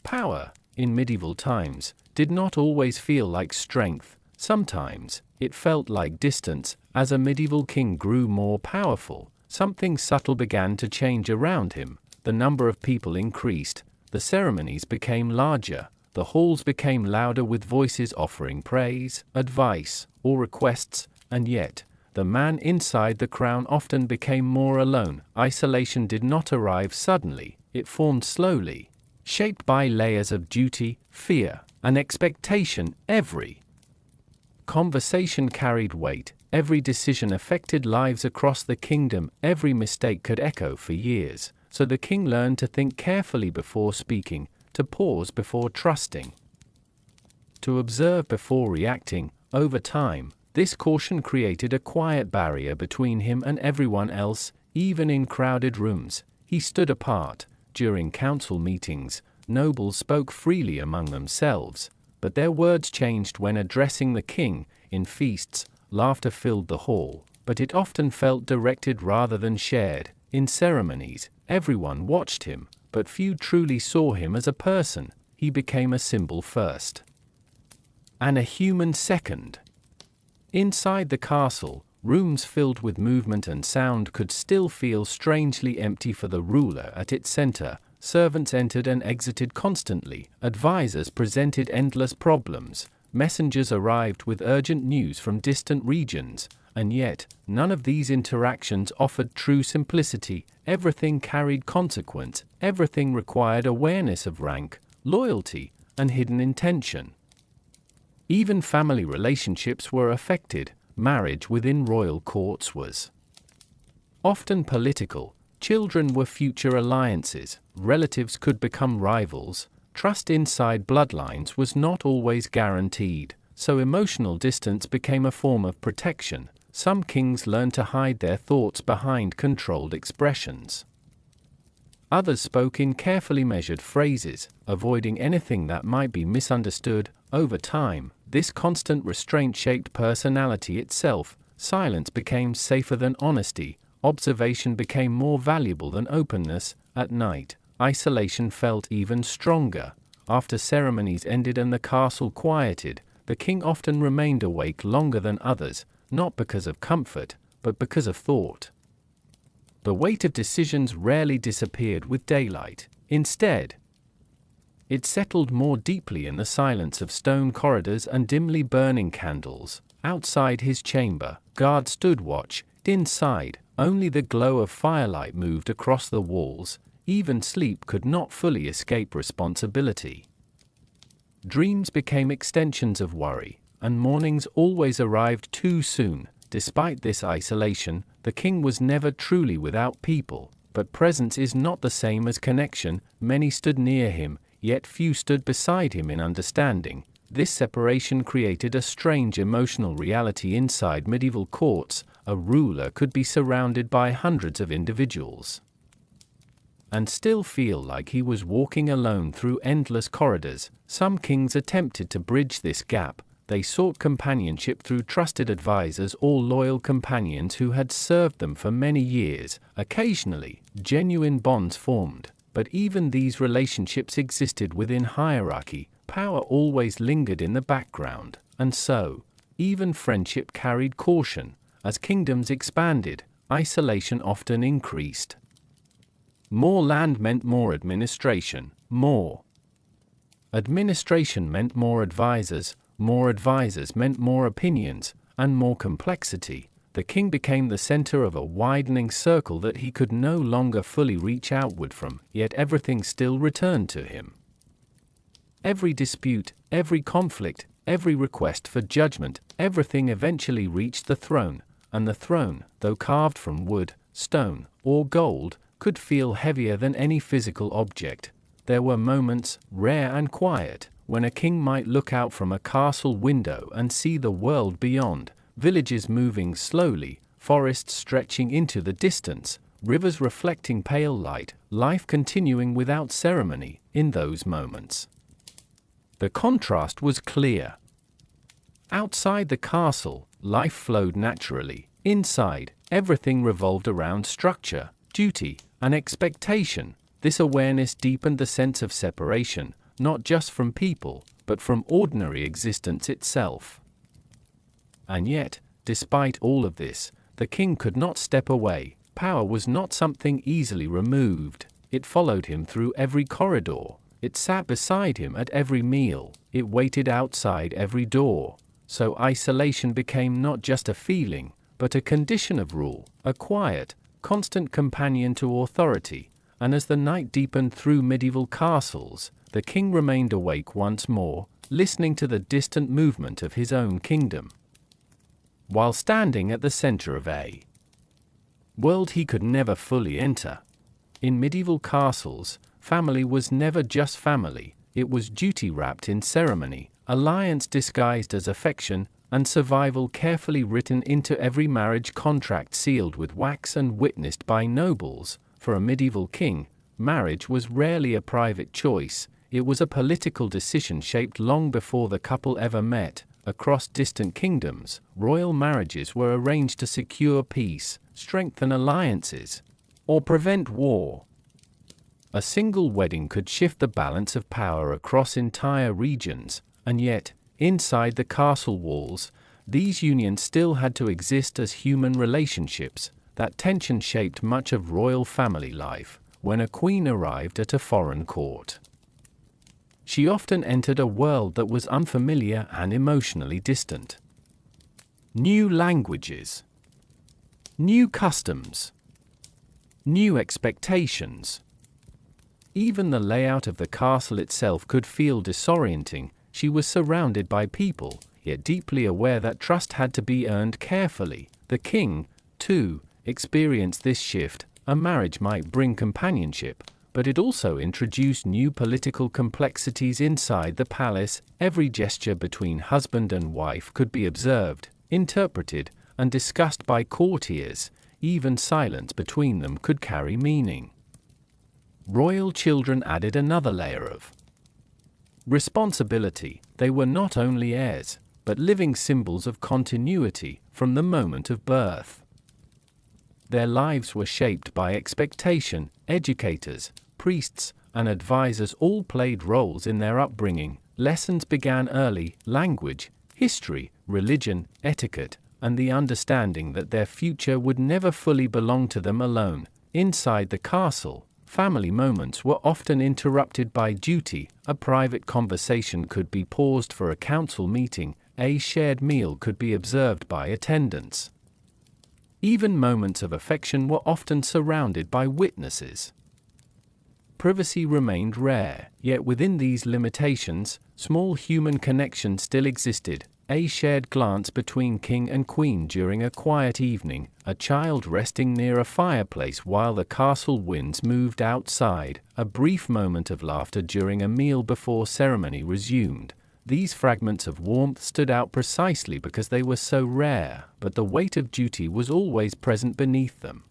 Power, in medieval times, did not always feel like strength. Sometimes, it felt like distance. As a medieval king grew more powerful, something subtle began to change around him. The number of people increased, the ceremonies became larger, the halls became louder with voices offering praise, advice, or requests, and yet, the man inside the crown often became more alone. Isolation did not arrive suddenly, it formed slowly, shaped by layers of duty, fear, and expectation. Every conversation carried weight, every decision affected lives across the kingdom, every mistake could echo for years. So the king learned to think carefully before speaking, to pause before trusting, to observe before reacting. Over time, this caution created a quiet barrier between him and everyone else. Even in crowded rooms, he stood apart. During council meetings, nobles spoke freely among themselves, but their words changed when addressing the king. In feasts, laughter filled the hall, but it often felt directed rather than shared. In ceremonies, everyone watched him, but few truly saw him as a person. He became a symbol first, and a human second. Inside the castle, rooms filled with movement and sound could still feel strangely empty for the ruler at its center. Servants entered and exited constantly, advisors presented endless problems, messengers arrived with urgent news from distant regions, and yet, none of these interactions offered true simplicity. Everything carried consequence, everything required awareness of rank, loyalty, and hidden intention. Even family relationships were affected. Marriage within royal courts was often political. Children were future alliances, relatives could become rivals, trust inside bloodlines was not always guaranteed, so emotional distance became a form of protection. Some kings learned to hide their thoughts behind controlled expressions. Others spoke in carefully measured phrases, avoiding anything that might be misunderstood. Over time, this constant restraint shaped personality itself. Silence became safer than honesty. Observation became more valuable than openness. At night, isolation felt even stronger. After ceremonies ended and the castle quieted, the king often remained awake longer than others, not because of comfort, but because of thought. The weight of decisions rarely disappeared with daylight. Instead, it settled more deeply in the silence of stone corridors and dimly burning candles. Outside his chamber, guards stood watch. Inside, only the glow of firelight moved across the walls. Even sleep could not fully escape responsibility. Dreams became extensions of worry, and mornings always arrived too soon. Despite this isolation, the king was never truly without people. But presence is not the same as connection. Many stood near him, yet few stood beside him in understanding. This separation created a strange emotional reality inside medieval courts. A ruler could be surrounded by hundreds of individuals and still feel like he was walking alone through endless corridors. Some kings attempted to bridge this gap. They sought companionship through trusted advisors or loyal companions who had served them for many years. Occasionally, genuine bonds formed, but even these relationships existed within hierarchy. Power always lingered in the background, and so, even friendship carried caution. As kingdoms expanded, isolation often increased. More land meant more administration. More administration meant more advisors meant more opinions, and more complexity. The king became the center of a widening circle that he could no longer fully reach outward from, yet everything still returned to him. Every dispute, every conflict, every request for judgment, everything eventually reached the throne, and the throne, though carved from wood, stone, or gold, could feel heavier than any physical object. There were moments, rare and quiet, when a king might look out from a castle window and see the world beyond, villages moving slowly, forests stretching into the distance, rivers reflecting pale light, life continuing without ceremony. In those moments, the contrast was clear. Outside the castle, life flowed naturally. Inside, everything revolved around structure, duty, and expectation. This awareness deepened the sense of separation, not just from people, but from ordinary existence itself. And yet, despite all of this, the king could not step away. Power was not something easily removed. It followed him through every corridor. It sat beside him at every meal. It waited outside every door. So isolation became not just a feeling, but a condition of rule, a quiet, constant companion to authority. And as the night deepened through medieval castles, the king remained awake once more, listening to the distant movement of his own kingdom. While standing at the center of a world he could never fully enter. In medieval castles, family was never just family, it was duty wrapped in ceremony, alliance disguised as affection, and survival carefully written into every marriage contract, sealed with wax and witnessed by nobles. For a medieval king, marriage was rarely a private choice, it was a political decision shaped long before the couple ever met. Across distant kingdoms, royal marriages were arranged to secure peace, strengthen alliances, or prevent war. A single wedding could shift the balance of power across entire regions, and yet, inside the castle walls, these unions still had to exist as human relationships. That tension shaped much of royal family life. When a queen arrived at a foreign court, she often entered a world that was unfamiliar and emotionally distant. New languages, new customs, new expectations. Even the layout of the castle itself could feel disorienting. She was surrounded by people, yet deeply aware that trust had to be earned carefully. The king, too, experienced this shift. A marriage might bring companionship, but it also introduced new political complexities inside the palace. Every gesture between husband and wife could be observed, interpreted, and discussed by courtiers. Even silence between them could carry meaning. Royal children added another layer of responsibility. They were not only heirs, but living symbols of continuity from the moment of birth. Their lives were shaped by expectation. Educators, priests, and advisors all played roles in their upbringing. Lessons began early: language, history, religion, etiquette, and the understanding that their future would never fully belong to them alone. Inside the castle, family moments were often interrupted by duty. A private conversation could be paused for a council meeting. A shared meal could be observed by attendants. Even moments of affection were often surrounded by witnesses. Privacy remained rare, yet within these limitations, small human connections still existed. A shared glance between king and queen during a quiet evening, a child resting near a fireplace while the castle winds moved outside, a brief moment of laughter during a meal before ceremony resumed. These fragments of warmth stood out precisely because they were so rare, but the weight of duty was always present beneath them.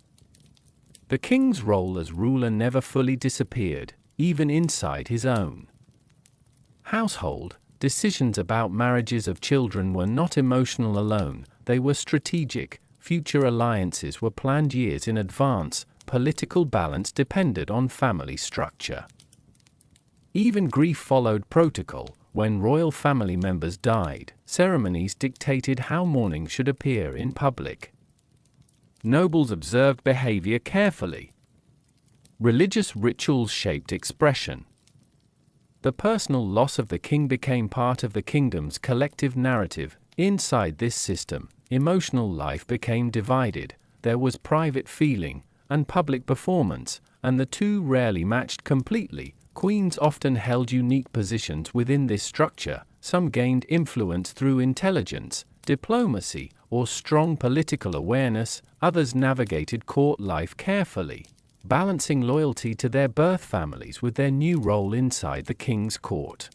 The king's role as ruler never fully disappeared, even inside his own household. Decisions about marriages of children were not emotional alone, they were strategic. Future alliances were planned years in advance. Political balance depended on family structure. Even grief followed protocol. When royal family members died, ceremonies dictated how mourning should appear in public. Nobles observed behavior carefully. Religious rituals shaped expression. The personal loss of the king became part of the kingdom's collective narrative. Inside this system, emotional life became divided. There was private feeling and public performance, and the two rarely matched completely. Queens often held unique positions within this structure. Some gained influence through intelligence, diplomacy, or strong political awareness. Others navigated court life carefully, balancing loyalty to their birth families with their new role inside the king's court.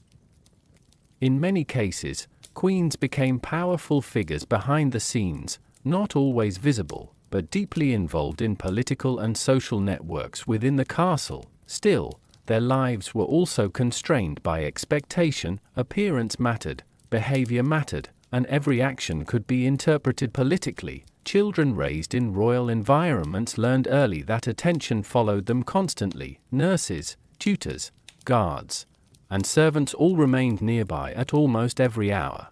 In many cases, queens became powerful figures behind the scenes, not always visible, but deeply involved in political and social networks within the castle. Still, their lives were also constrained by expectation. Appearance mattered, behavior mattered, and every action could be interpreted politically. Children raised in royal environments learned early that attention followed them constantly. Nurses, tutors, guards, and servants all remained nearby at almost every hour.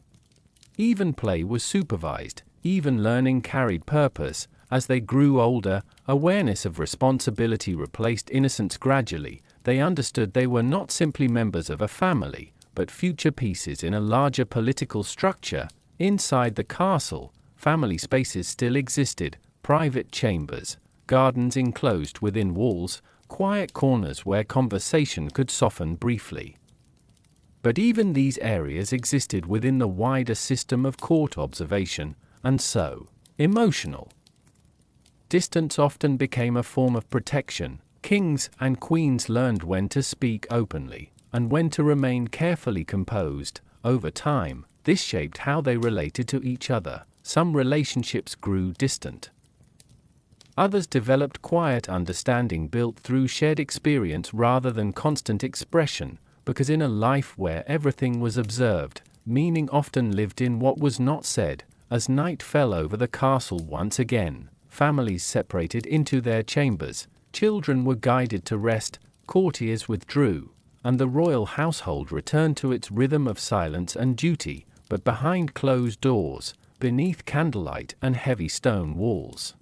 Even play was supervised, even learning carried purpose. As they grew older, awareness of responsibility replaced innocence gradually. They understood they were not simply members of a family, but future pieces in a larger political structure. Inside the castle, family spaces still existed: private chambers, gardens enclosed within walls, quiet corners where conversation could soften briefly. But even these areas existed within the wider system of court observation, and so, emotional distance often became a form of protection. Kings and queens learned when to speak openly, and when to remain carefully composed. Over time, This shaped how they related to each other. Some relationships grew distant. Others developed quiet understanding built through shared experience rather than constant expression, because in a life where everything was observed, meaning often lived in what was not said. As night fell over the castle once again, families separated into their chambers, children were guided to rest, courtiers withdrew, and the royal household returned to its rhythm of silence and duty, but behind closed doors, beneath candlelight and heavy stone walls.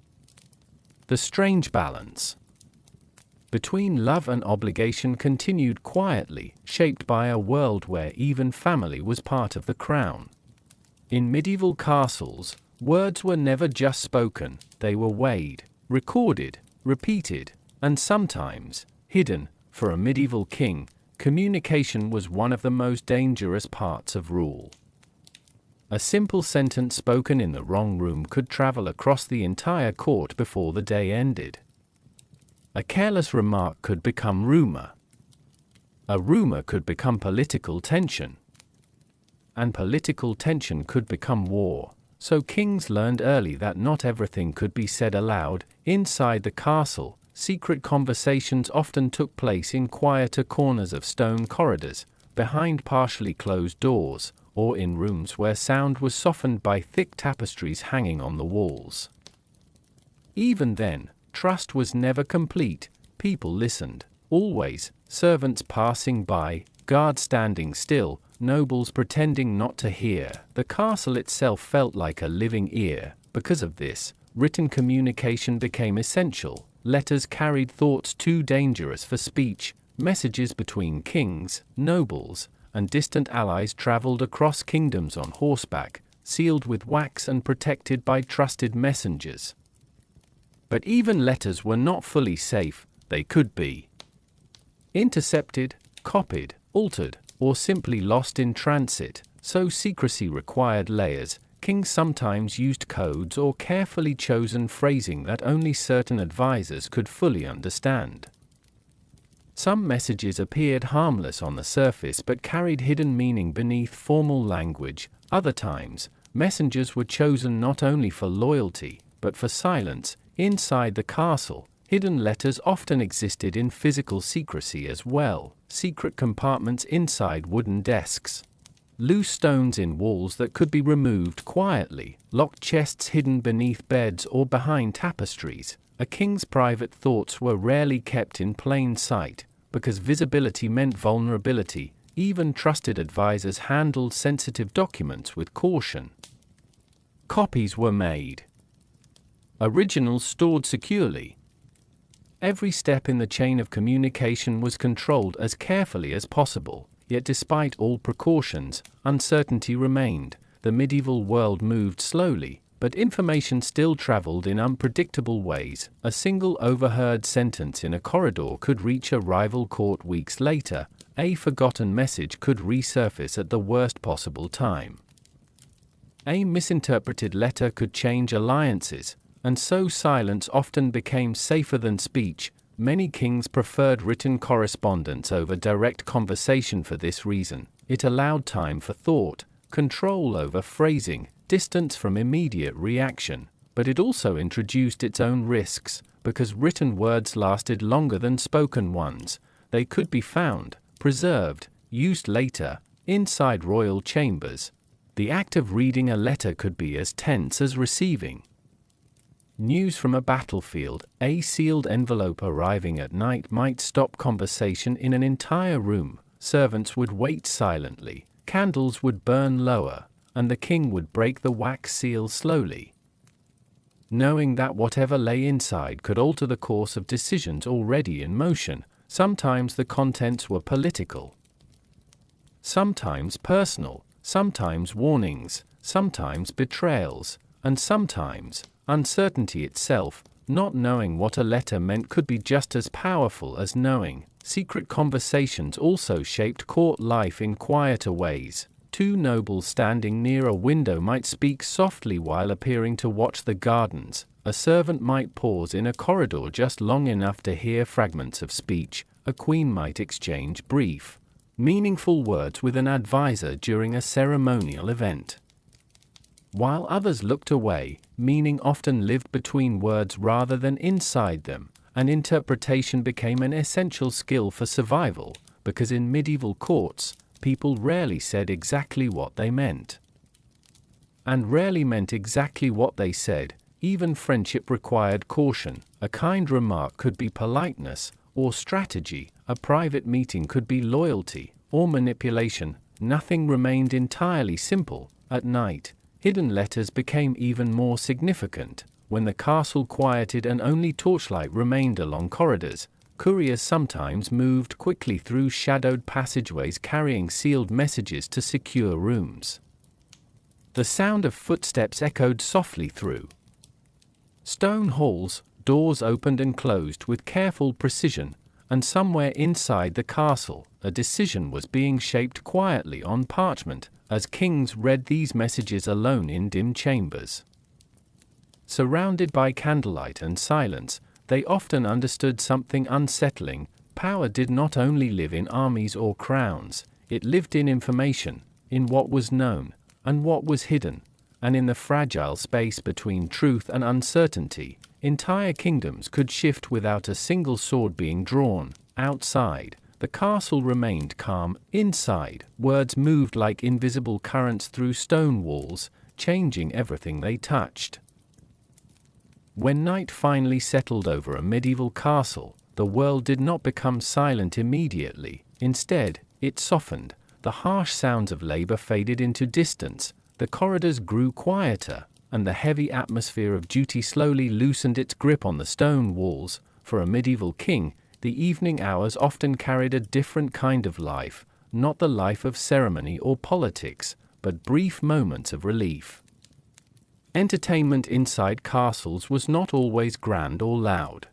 The strange balance between love and obligation continued quietly, shaped by a world where even family was part of the crown. In medieval castles, words were never just spoken, they were weighed, recorded, repeated, and sometimes hidden. For a medieval king, communication was one of the most dangerous parts of rule. A simple sentence spoken in the wrong room could travel across the entire court before the day ended. A careless remark could become rumor. A rumor could become political tension. And political tension could become war. So kings learned early that not everything could be said aloud. Inside the castle, secret conversations often took place in quieter corners of stone corridors, behind partially closed doors, or in rooms where sound was softened by thick tapestries hanging on the walls. Even then, trust was never complete. People listened, always, servants passing by, guards standing still, nobles pretending not to hear. The castle itself felt like a living ear. Because of this, written communication became essential. Letters carried thoughts too dangerous for speech. Messages between kings, nobles, and distant allies traveled across kingdoms on horseback, sealed with wax and protected by trusted messengers. But even letters were not fully safe. They could be intercepted, copied, altered, or simply lost in transit, so secrecy required layers. Kings sometimes used codes or carefully chosen phrasing that only certain advisors could fully understand. Some messages appeared harmless on the surface but carried hidden meaning beneath formal language. Other times, messengers were chosen not only for loyalty, but for silence. Inside the castle, hidden letters often existed in physical secrecy as well. Secret compartments inside wooden desks, loose stones in walls that could be removed quietly, locked chests hidden beneath beds or behind tapestries. A king's private thoughts were rarely kept in plain sight, because visibility meant vulnerability. Even trusted advisors handled sensitive documents with caution. Copies were made, originals stored securely. Every step in the chain of communication was controlled as carefully as possible. Yet despite all precautions, uncertainty remained. The medieval world moved slowly, but information still traveled in unpredictable ways. A single overheard sentence in a corridor could reach a rival court weeks later. A forgotten message could resurface at the worst possible time. A misinterpreted letter could change alliances, and so silence often became safer than speech. Many kings preferred written correspondence over direct conversation for this reason. It allowed time for thought, control over phrasing, distance from immediate reaction, but it also introduced its own risks. Because written words lasted longer than spoken ones, they could be found, preserved, used later. Inside royal chambers, the act of reading a letter could be as tense as receiving news from a battlefield. A sealed envelope arriving at night might stop conversation in an entire room. Servants would wait silently, candles would burn lower, and the king would break the wax seal slowly, knowing that whatever lay inside could alter the course of decisions already in motion. Sometimes the contents were political, sometimes personal, sometimes warnings, sometimes betrayals, and sometimes uncertainty itself. Not knowing what a letter meant could be just as powerful as knowing. Secret conversations also shaped court life in quieter ways. Two nobles standing near a window might speak softly while appearing to watch the gardens. A servant might pause in a corridor just long enough to hear fragments of speech. A queen might exchange brief, meaningful words with an advisor during a ceremonial event. While others looked away, meaning often lived between words rather than inside them, and interpretation became an essential skill for survival, because in medieval courts, people rarely said exactly what they meant. And rarely meant exactly what they said. Even friendship required caution. A kind remark could be politeness or strategy. A private meeting could be loyalty or manipulation. Nothing remained entirely simple. At night, hidden letters became even more significant. When the castle quieted and only torchlight remained along corridors, couriers sometimes moved quickly through shadowed passageways carrying sealed messages to secure rooms. The sound of footsteps echoed softly through stone halls, doors opened and closed with careful precision, and somewhere inside the castle, a decision was being shaped quietly on parchment, as kings read these messages alone in dim chambers. Surrounded by candlelight and silence, they often understood something unsettling. Power did not only live in armies or crowns, it lived in information, in what was known, and what was hidden, and in the fragile space between truth and uncertainty, entire kingdoms could shift without a single sword being drawn. Outside, the castle remained calm. Inside, words moved like invisible currents through stone walls, changing everything they touched. When night finally settled over a medieval castle, the world did not become silent immediately. Instead, it softened. The harsh sounds of labor faded into distance, the corridors grew quieter, and the heavy atmosphere of duty slowly loosened its grip on the stone walls. For a medieval king, the evening hours often carried a different kind of life, not the life of ceremony or politics, but brief moments of relief. Entertainment inside castles was not always grand or loud.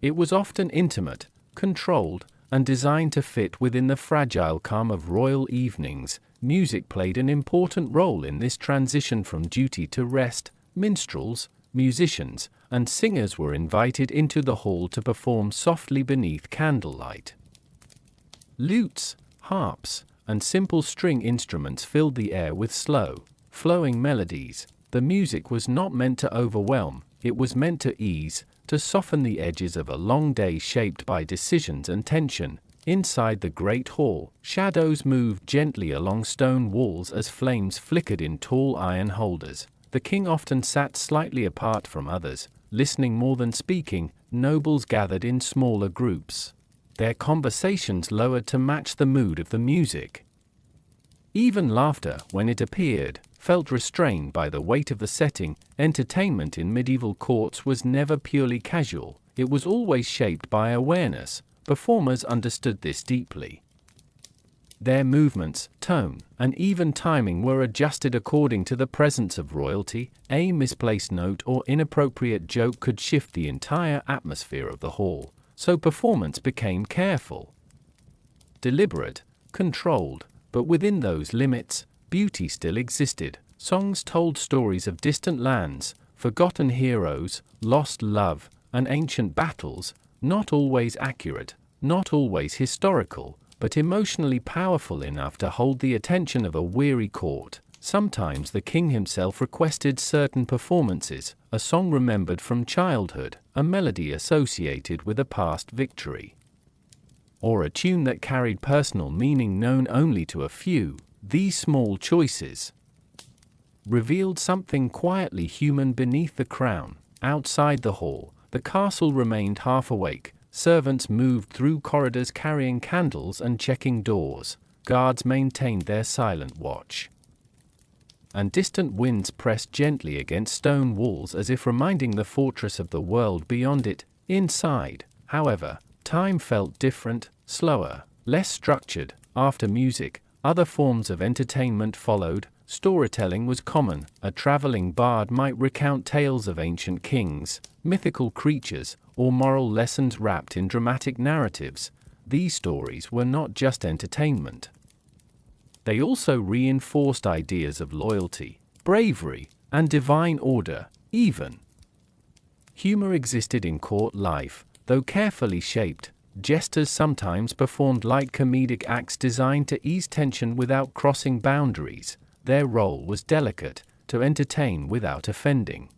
It was often intimate, controlled, and designed to fit within the fragile calm of royal evenings. Music played an important role in this transition from duty to rest. Minstrels, musicians, and singers were invited into the hall to perform softly beneath candlelight. Lutes, harps, and simple string instruments filled the air with slow, flowing melodies. The music was not meant to overwhelm, it was meant to ease, to soften the edges of a long day shaped by decisions and tension. Inside the great hall, shadows moved gently along stone walls as flames flickered in tall iron holders. The king often sat slightly apart from others, listening more than speaking. Nobles gathered in smaller groups, their conversations lowered to match the mood of the music. Even laughter, when it appeared, felt restrained by the weight of the setting. Entertainment in medieval courts was never purely casual, it was always shaped by awareness. Performers understood this deeply. Their movements, tone, and even timing were adjusted according to the presence of royalty. A misplaced note or inappropriate joke could shift the entire atmosphere of the hall, so performance became careful, deliberate, controlled, but within those limits, beauty still existed. Songs told stories of distant lands, forgotten heroes, lost love, and ancient battles, not always accurate, not always historical, but emotionally powerful enough to hold the attention of a weary court. Sometimes the king himself requested certain performances, a song remembered from childhood, a melody associated with a past victory, or a tune that carried personal meaning known only to a few. These small choices revealed something quietly human beneath the crown. Outside the hall, the castle remained half awake. Servants moved through corridors carrying candles and checking doors. Guards maintained their silent watch, and distant winds pressed gently against stone walls as if reminding the fortress of the world beyond it. Inside, however, time felt different, slower, less structured. After music, other forms of entertainment followed. Storytelling was common. A traveling bard might recount tales of ancient kings, mythical creatures, or moral lessons wrapped in dramatic narratives. These stories were not just entertainment. They also reinforced ideas of loyalty, bravery, and divine order. Even humor existed in court life, though carefully shaped. Jesters sometimes performed light comedic acts designed to ease tension without crossing boundaries. Their role was delicate: to entertain without offending,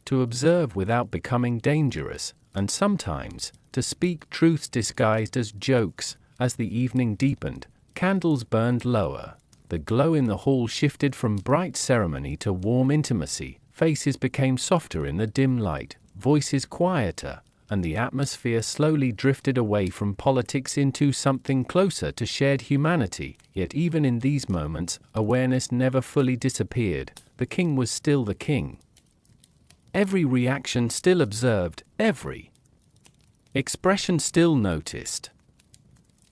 to observe without becoming dangerous, and sometimes to speak truths disguised as jokes. As the evening deepened, candles burned lower. The glow in the hall shifted from bright ceremony to warm intimacy. Faces became softer in the dim light, voices quieter, and the atmosphere slowly drifted away from politics into something closer to shared humanity. Yet even in these moments, awareness never fully disappeared. The king was still the king. Every reaction still observed, every expression still noticed.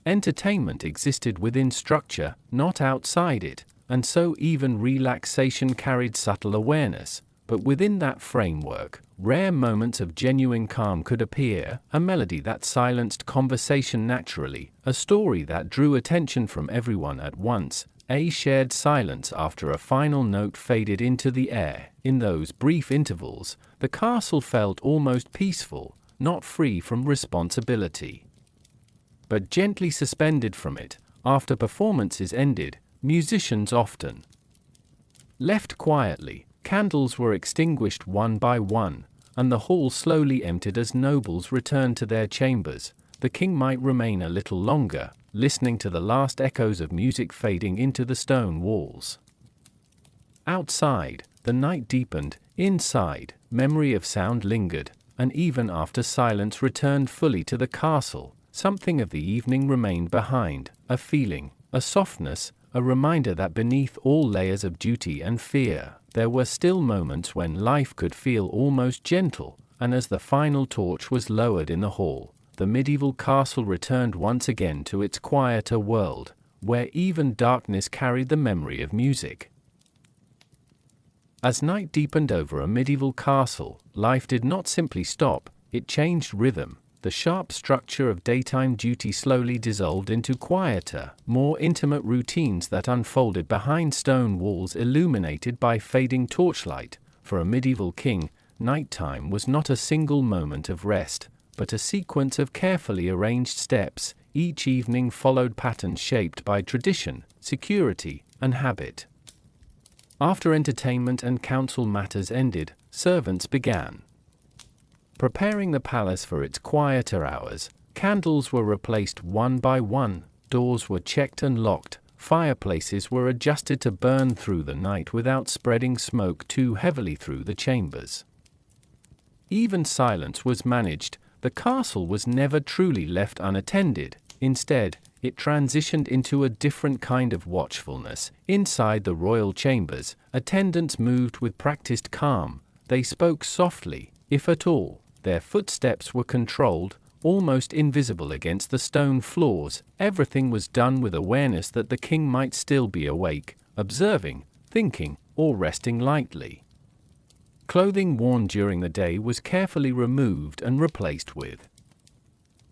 Entertainment existed within structure, not outside it, and so even relaxation carried subtle awareness. But within that framework, rare moments of genuine calm could appear: a melody that silenced conversation naturally, a story that drew attention from everyone at once, a shared silence after a final note faded into the air. In those brief intervals, the castle felt almost peaceful, not free from responsibility, but gently suspended from it. After performances ended, musicians often left quietly. Candles were extinguished one by one, and the hall slowly emptied as nobles returned to their chambers. The king might remain a little longer, listening to the last echoes of music fading into the stone walls. Outside, the night deepened. Inside, memory of sound lingered, and even after silence returned fully to the castle, something of the evening remained behind: a feeling, a softness, a reminder that beneath all layers of duty and fear, there were still moments when life could feel almost gentle. And as the final torch was lowered in the hall, the medieval castle returned once again to its quieter world, where even darkness carried the memory of music. As night deepened over a medieval castle, life did not simply stop, it changed rhythm. The sharp structure of daytime duty slowly dissolved into quieter, more intimate routines that unfolded behind stone walls illuminated by fading torchlight. For a medieval king, nighttime was not a single moment of rest, but a sequence of carefully arranged steps. Each evening followed patterns shaped by tradition, security, and habit. After entertainment and council matters ended, servants began preparing the palace for its quieter hours. Candles were replaced one by one, doors were checked and locked, fireplaces were adjusted to burn through the night without spreading smoke too heavily through the chambers. Even silence was managed. The castle was never truly left unattended. Instead, it transitioned into a different kind of watchfulness. Inside the royal chambers, attendants moved with practiced calm. They spoke softly, if at all. Their footsteps were controlled, almost invisible against the stone floors. Everything was done with awareness that the king might still be awake, observing, thinking, or resting lightly. Clothing worn during the day was carefully removed and replaced with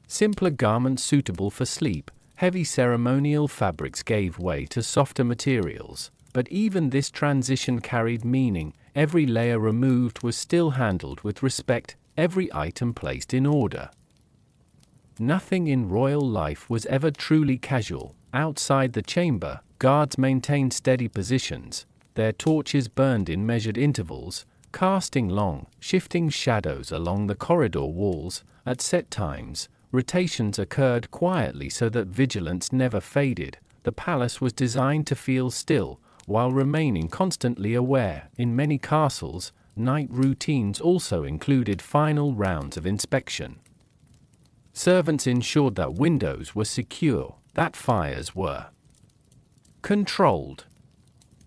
simpler garments suitable for sleep. Heavy ceremonial fabrics gave way to softer materials. But even this transition carried meaning. Every layer removed was still handled with respect, every item placed in order. Nothing in royal life was ever truly casual. Outside the chamber, guards maintained steady positions. Their torches burned in measured intervals, casting long, shifting shadows along the corridor walls. At set times, rotations occurred quietly so that vigilance never faded. The palace was designed to feel still, while remaining constantly aware. In many castles, night routines also included final rounds of inspection. Servants ensured that windows were secure, that fires were controlled,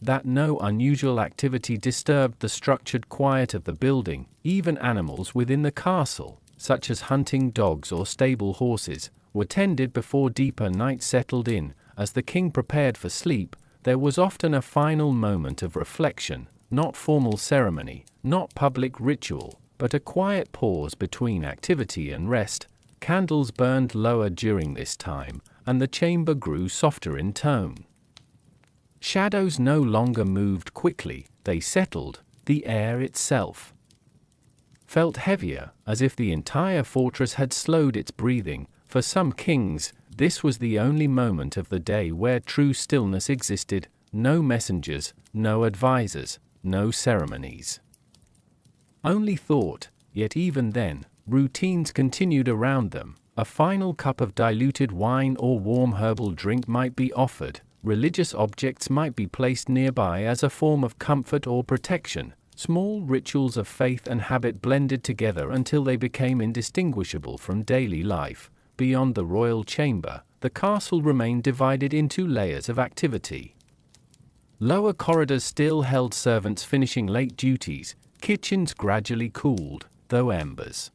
that no unusual activity disturbed the structured quiet of the building. Even animals within the castle, such as hunting dogs or stable horses, were tended before deeper night settled in. As the king prepared for sleep, there was often a final moment of reflection, not formal ceremony, not public ritual, but a quiet pause between activity and rest. Candles burned lower during this time, and the chamber grew softer in tone. Shadows no longer moved quickly, they settled. The air itself felt heavier, as if the entire fortress had slowed its breathing. For some kings, this was the only moment of the day where true stillness existed: no messengers, no advisors, no ceremonies. Only thought. Yet even then, routines continued around them. A final cup of diluted wine or warm herbal drink might be offered. Religious objects might be placed nearby as a form of comfort or protection. Small rituals of faith and habit blended together until they became indistinguishable from daily life. Beyond the royal chamber, the castle remained divided into layers of activity. Lower corridors still held servants finishing late duties. Kitchens gradually cooled, though embers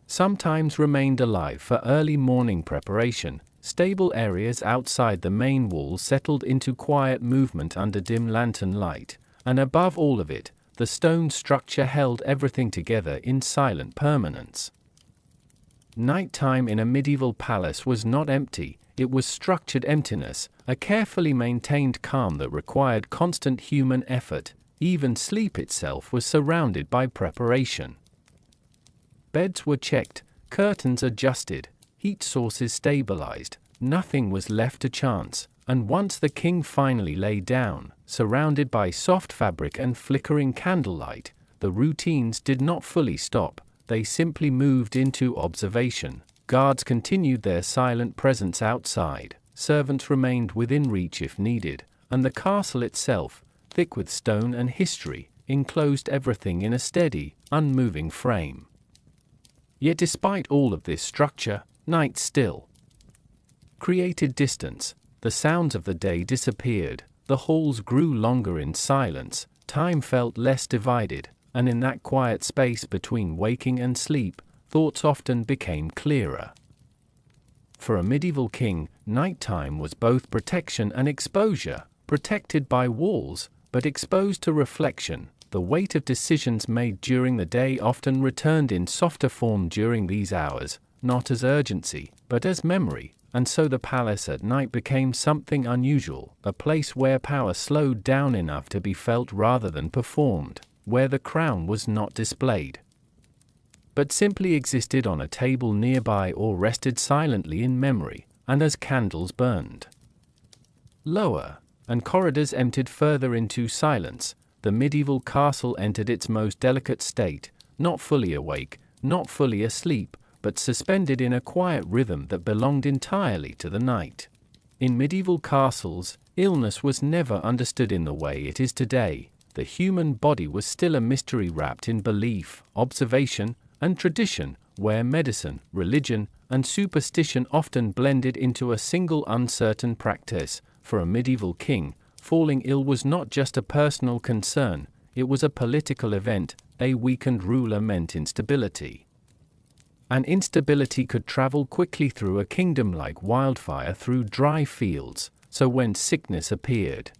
sometimes remained alive for early morning preparation. Stable areas outside the main wall settled into quiet movement under dim lantern light, and above all of it, the stone structure held everything together in silent permanence. Nighttime in a medieval palace was not empty, it was structured emptiness, a carefully maintained calm that required constant human effort. Even sleep itself was surrounded by preparation. Beds were checked, curtains adjusted, heat sources stabilized, nothing was left to chance, and once the king finally lay down, surrounded by soft fabric and flickering candlelight, the routines did not fully stop, they simply moved into observation. Guards continued their silent presence outside, servants remained within reach if needed, and the castle itself, thick with stone and history, enclosed everything in a steady, unmoving frame. Yet despite all of this structure, night still created distance. The sounds of the day disappeared, the halls grew longer in silence, time felt less divided, and in that quiet space between waking and sleep, thoughts often became clearer. For a medieval king, nighttime was both protection and exposure, protected by walls, but exposed to reflection. The weight of decisions made during the day often returned in softer form during these hours, not as urgency, but as memory, and so the palace at night became something unusual, a place where power slowed down enough to be felt rather than performed, where the crown was not displayed, but simply existed on a table nearby or rested silently in memory, and as candles burned lower, and corridors emptied further into silence, the medieval castle entered its most delicate state, not fully awake, not fully asleep, but suspended in a quiet rhythm that belonged entirely to the night. In medieval castles, illness was never understood in the way it is today. The human body was still a mystery wrapped in belief, observation, and tradition, where medicine, religion, and superstition often blended into a single uncertain practice. For a medieval king, falling ill was not just a personal concern, it was a political event. A weakened ruler meant instability. And instability could travel quickly through a kingdom like wildfire through dry fields, so when sickness appeared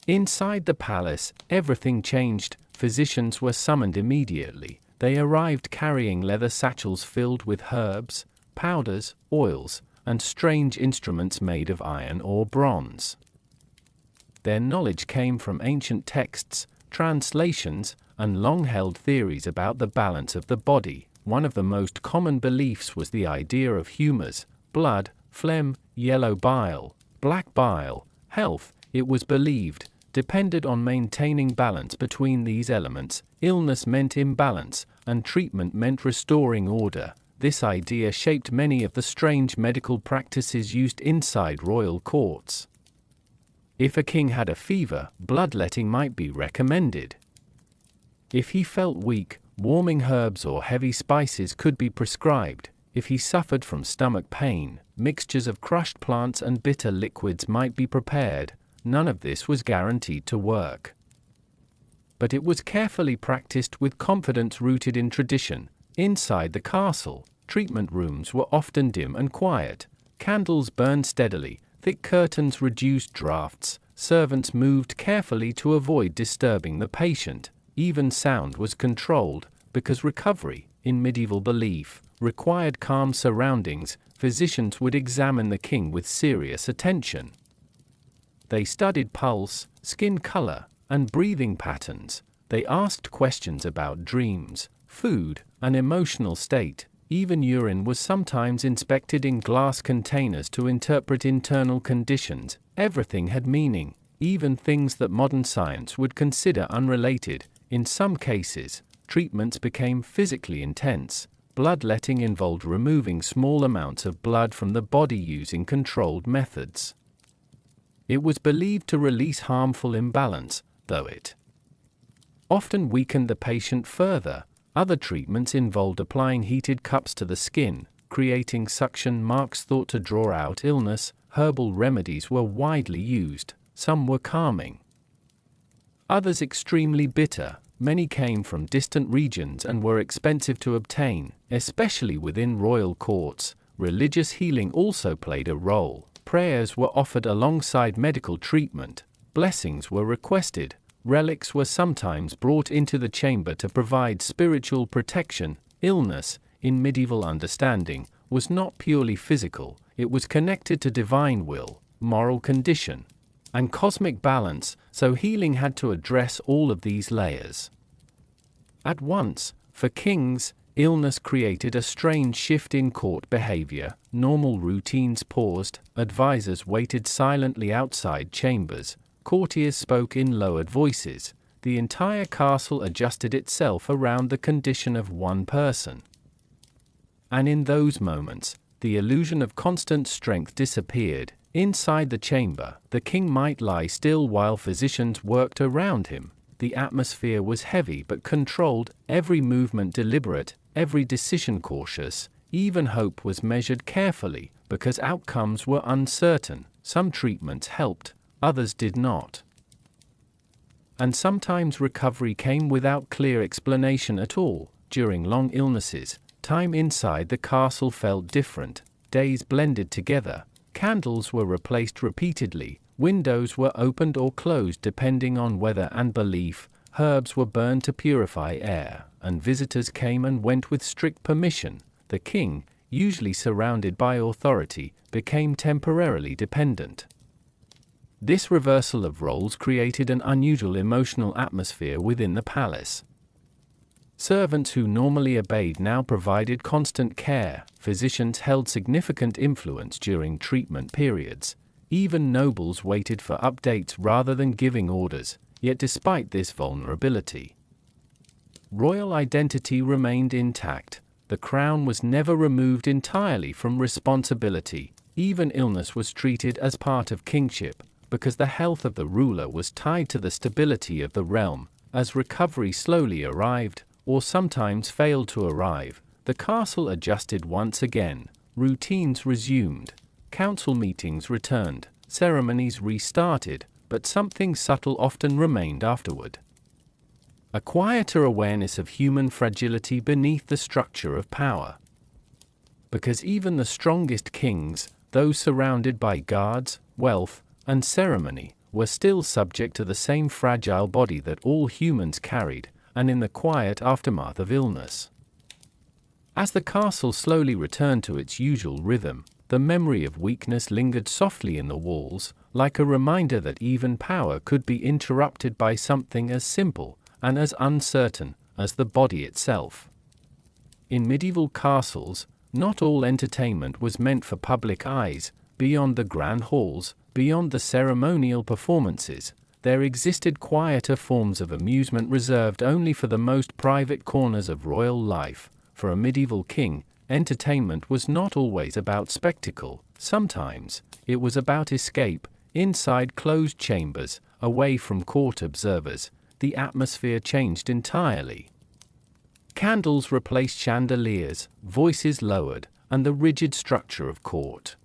inside the palace, everything changed. Physicians were summoned immediately. They arrived carrying leather satchels filled with herbs, powders, oils, and strange instruments made of iron or bronze. Their knowledge came from ancient texts, translations, and long-held theories about the balance of the body. One of the most common beliefs was the idea of humors: blood, phlegm, yellow bile, black bile. Health, it was believed, depended on maintaining balance between these elements. Illness meant imbalance, and treatment meant restoring order. This idea shaped many of the strange medical practices used inside royal courts. If a king had a fever, bloodletting might be recommended. If he felt weak, warming herbs or heavy spices could be prescribed. If he suffered from stomach pain, mixtures of crushed plants and bitter liquids might be prepared. None of this was guaranteed to work, but it was carefully practiced with confidence rooted in tradition. Inside the castle, treatment rooms were often dim and quiet. Candles burned steadily, thick curtains reduced drafts, servants moved carefully to avoid disturbing the patient. Even sound was controlled, because recovery, in medieval belief, required calm surroundings. Physicians would examine the king with serious attention. They studied pulse, skin color, and breathing patterns. They asked questions about dreams, food, and emotional state. Even urine was sometimes inspected in glass containers to interpret internal conditions. Everything had meaning, even things that modern science would consider unrelated. In some cases, treatments became physically intense. Bloodletting involved removing small amounts of blood from the body using controlled methods. It was believed to release harmful imbalance, though it often weakened the patient further. Other treatments involved applying heated cups to the skin, creating suction marks thought to draw out illness. Herbal remedies were widely used. Some were calming, others extremely bitter. Many came from distant regions and were expensive to obtain, especially within royal courts. Religious healing also played a role. Prayers were offered alongside medical treatment. Blessings were requested. Relics were sometimes brought into the chamber to provide spiritual protection. Illness, in medieval understanding, was not purely physical. It was connected to divine will, moral condition, and cosmic balance, so healing had to address all of these layers at once. For kings, illness created a strange shift in court behavior. Normal routines paused, advisors waited silently outside chambers, courtiers spoke in lowered voices. The entire castle adjusted itself around the condition of one person. And in those moments, the illusion of constant strength disappeared. Inside the chamber, the king might lie still while physicians worked around him. The atmosphere was heavy but controlled, every movement deliberate, every decision cautious. Even hope was measured carefully, because outcomes were uncertain. Some treatments helped, others did not. And sometimes recovery came without clear explanation at all. During long illnesses, time inside the castle felt different. Days blended together. Candles were replaced repeatedly. Windows were opened or closed depending on weather and belief. Herbs were burned to purify air, and visitors came and went with strict permission. The king, usually surrounded by authority, became temporarily dependent. This reversal of roles created an unusual emotional atmosphere within the palace. Servants who normally obeyed now provided constant care. Physicians held significant influence during treatment periods. Even nobles waited for updates rather than giving orders. Yet despite this vulnerability, royal identity remained intact. The crown was never removed entirely from responsibility. Even illness was treated as part of kingship, because the health of the ruler was tied to the stability of the realm. As recovery slowly arrived, or sometimes failed to arrive, the castle adjusted once again. Routines resumed. Council meetings returned. Ceremonies restarted, but something subtle often remained afterward. A quieter awareness of human fragility beneath the structure of power. Because even the strongest kings, those surrounded by guards, wealth, and ceremony, were still subject to the same fragile body that all humans carried, and in the quiet aftermath of illness. As the castle slowly returned to its usual rhythm, the memory of weakness lingered softly in the walls, like a reminder that even power could be interrupted by something as simple and as uncertain as the body itself. In medieval castles, not all entertainment was meant for public eyes. Beyond the grand halls, beyond the ceremonial performances, there existed quieter forms of amusement reserved only for the most private corners of royal life. For a medieval king, entertainment was not always about spectacle. Sometimes, it was about escape. Inside closed chambers, away from court observers, the atmosphere changed entirely. Candles replaced chandeliers, voices lowered, and the rigid structure of court.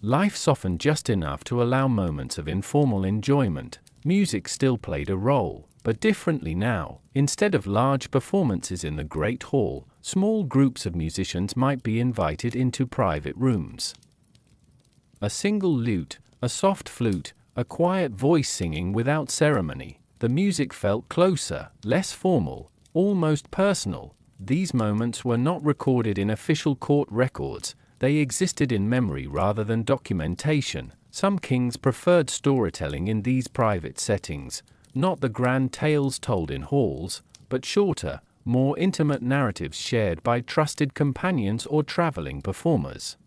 Life softened just enough to allow moments of informal enjoyment. Music still played a role, but differently now. Instead of large performances in the Great Hall, small groups of musicians might be invited into private rooms. A single lute, a soft flute, a quiet voice singing without ceremony. The music felt closer, less formal, almost personal. These moments were not recorded in official court records. They existed in memory rather than documentation. Some kings preferred storytelling in these private settings, not the grand tales told in halls, but shorter, more intimate narratives shared by trusted companions or traveling performers.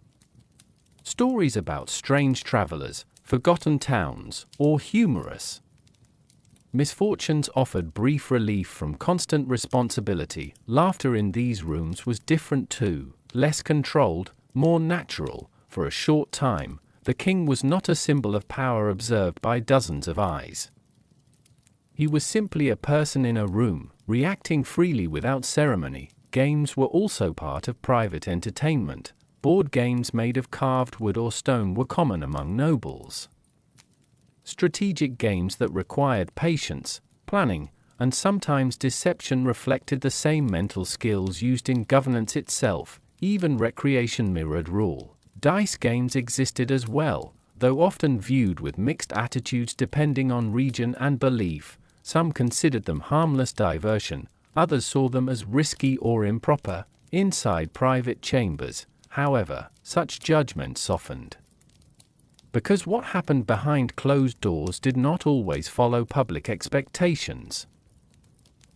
Stories about strange travelers, forgotten towns, or humorous misfortunes offered brief relief from constant responsibility. Laughter in these rooms was different too, less controlled, more natural. For a short time, the king was not a symbol of power observed by dozens of eyes. He was simply a person in a room, reacting freely without ceremony. Games were also part of private entertainment. Board games made of carved wood or stone were common among nobles. Strategic games that required patience, planning, and sometimes deception reflected the same mental skills used in governance itself. Even recreation mirrored rule. Dice games existed as well, though often viewed with mixed attitudes depending on region and belief. Some considered them harmless diversion, others saw them as risky or improper. Inside private chambers, however, such judgment softened. Because what happened behind closed doors did not always follow public expectations.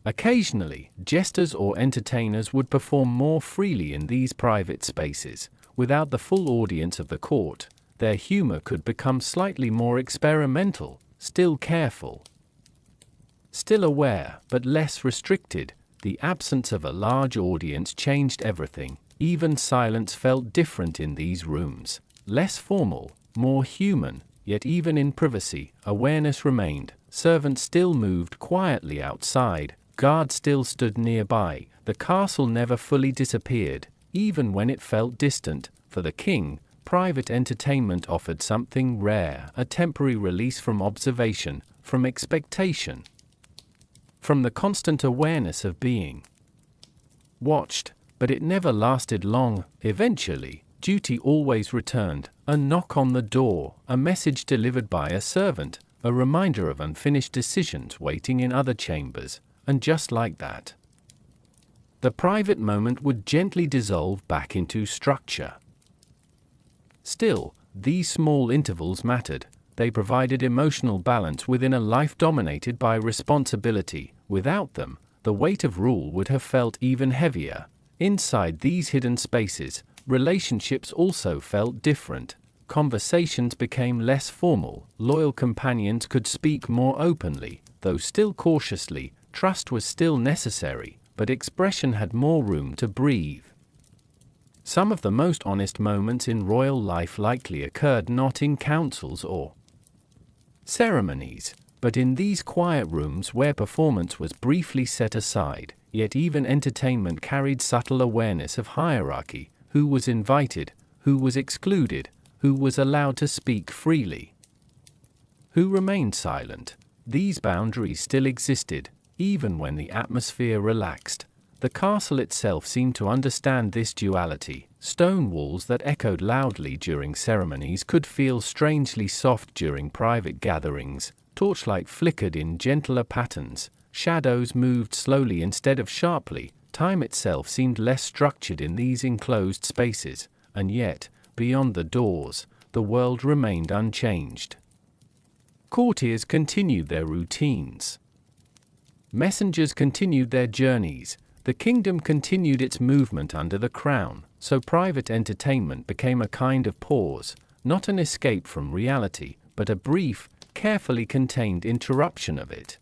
Occasionally, jesters or entertainers would perform more freely in these private spaces. Without the full audience of the court, their humor could become slightly more experimental, still careful, still aware, but less restricted. The absence of a large audience changed everything. Even silence felt different in these rooms. Less formal, more human, yet even in privacy, awareness remained. Servants still moved quietly outside. Guards still stood nearby. The castle never fully disappeared, even when it felt distant. For the king, private entertainment offered something rare, a temporary release from observation, from expectation, from the constant awareness of being watched. But it never lasted long. Eventually, duty always returned. A knock on the door, a message delivered by a servant, a reminder of unfinished decisions waiting in other chambers, and just like that, the private moment would gently dissolve back into structure. Still, these small intervals mattered. They provided emotional balance within a life dominated by responsibility. Without them, the weight of rule would have felt even heavier. Inside these hidden spaces, relationships also felt different. Conversations became less formal. Loyal companions could speak more openly, though still cautiously. Trust was still necessary, but expression had more room to breathe. Some of the most honest moments in royal life likely occurred not in councils or ceremonies, but in these quiet rooms where performance was briefly set aside. Yet even entertainment carried subtle awareness of hierarchy. Who was invited, who was excluded, who was allowed to speak freely, who remained silent. These boundaries still existed, even when the atmosphere relaxed. The castle itself seemed to understand this duality. Stone walls that echoed loudly during ceremonies could feel strangely soft during private gatherings. Torchlight flickered in gentler patterns. Shadows moved slowly instead of sharply. Time itself seemed less structured in these enclosed spaces, and yet, beyond the doors, the world remained unchanged. Courtiers continued their routines. Messengers continued their journeys. The kingdom continued its movement under the crown, so private entertainment became a kind of pause, not an escape from reality, but a brief, carefully contained interruption of it.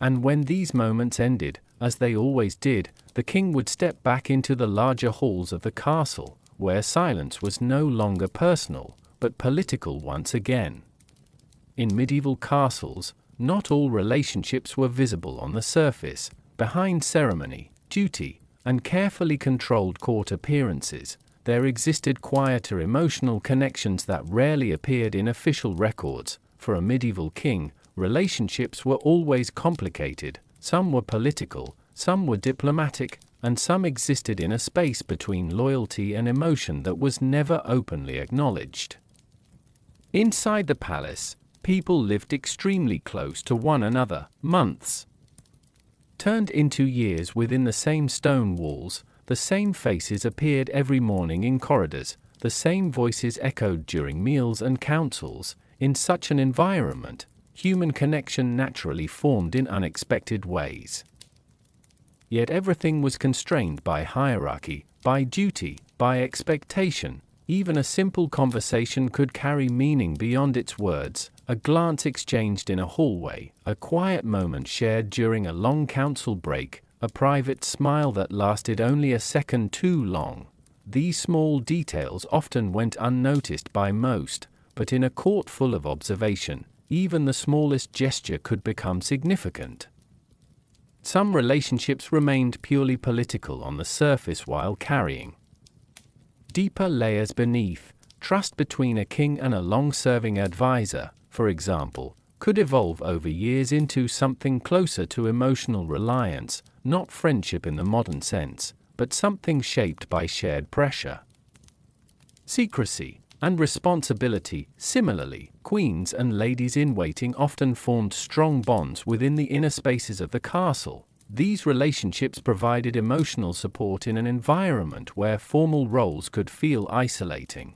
And when these moments ended, as they always did, the king would step back into the larger halls of the castle, where silence was no longer personal, but political once again. In medieval castles, not all relationships were visible on the surface. Behind ceremony, duty, and carefully controlled court appearances, there existed quieter emotional connections that rarely appeared in official records. For a medieval king, relationships were always complicated. Some were political, some were diplomatic, and some existed in a space between loyalty and emotion that was never openly acknowledged. Inside the palace, people lived extremely close to one another. Months turned into years within the same stone walls. The same faces appeared every morning in corridors. The same voices echoed during meals and councils. In such an environment, human connection naturally formed in unexpected ways. Yet everything was constrained by hierarchy, by duty, by expectation. Even a simple conversation could carry meaning beyond its words, a glance exchanged in a hallway, a quiet moment shared during a long council break, a private smile that lasted only a second too long. These small details often went unnoticed by most, but in a court full of observation, even the smallest gesture could become significant. Some relationships remained purely political on the surface while carrying deeper layers beneath. Trust between a king and a long-serving advisor, for example, could evolve over years into something closer to emotional reliance, not friendship in the modern sense, but something shaped by shared pressure, secrecy, and responsibility. Similarly, queens and ladies-in-waiting often formed strong bonds within the inner spaces of the castle. These relationships provided emotional support in an environment where formal roles could feel isolating.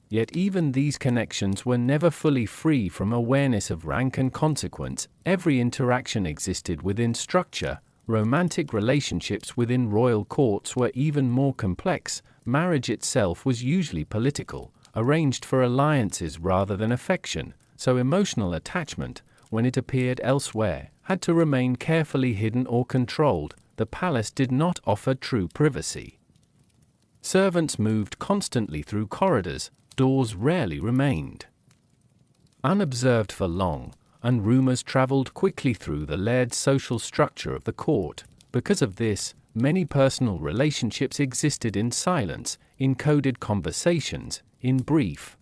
Yet even these connections were never fully free from awareness of rank and consequence. Every interaction existed within structure. Romantic relationships within royal courts were even more complex. Marriage itself was usually political, arranged for alliances rather than affection, so emotional attachment, when it appeared elsewhere, had to remain carefully hidden or controlled. The palace did not offer true privacy. Servants moved constantly through corridors, doors rarely remained unobserved for long, and rumors traveled quickly through the layered social structure of the court. Because of this, many personal relationships existed in silence, in coded conversations, in brief,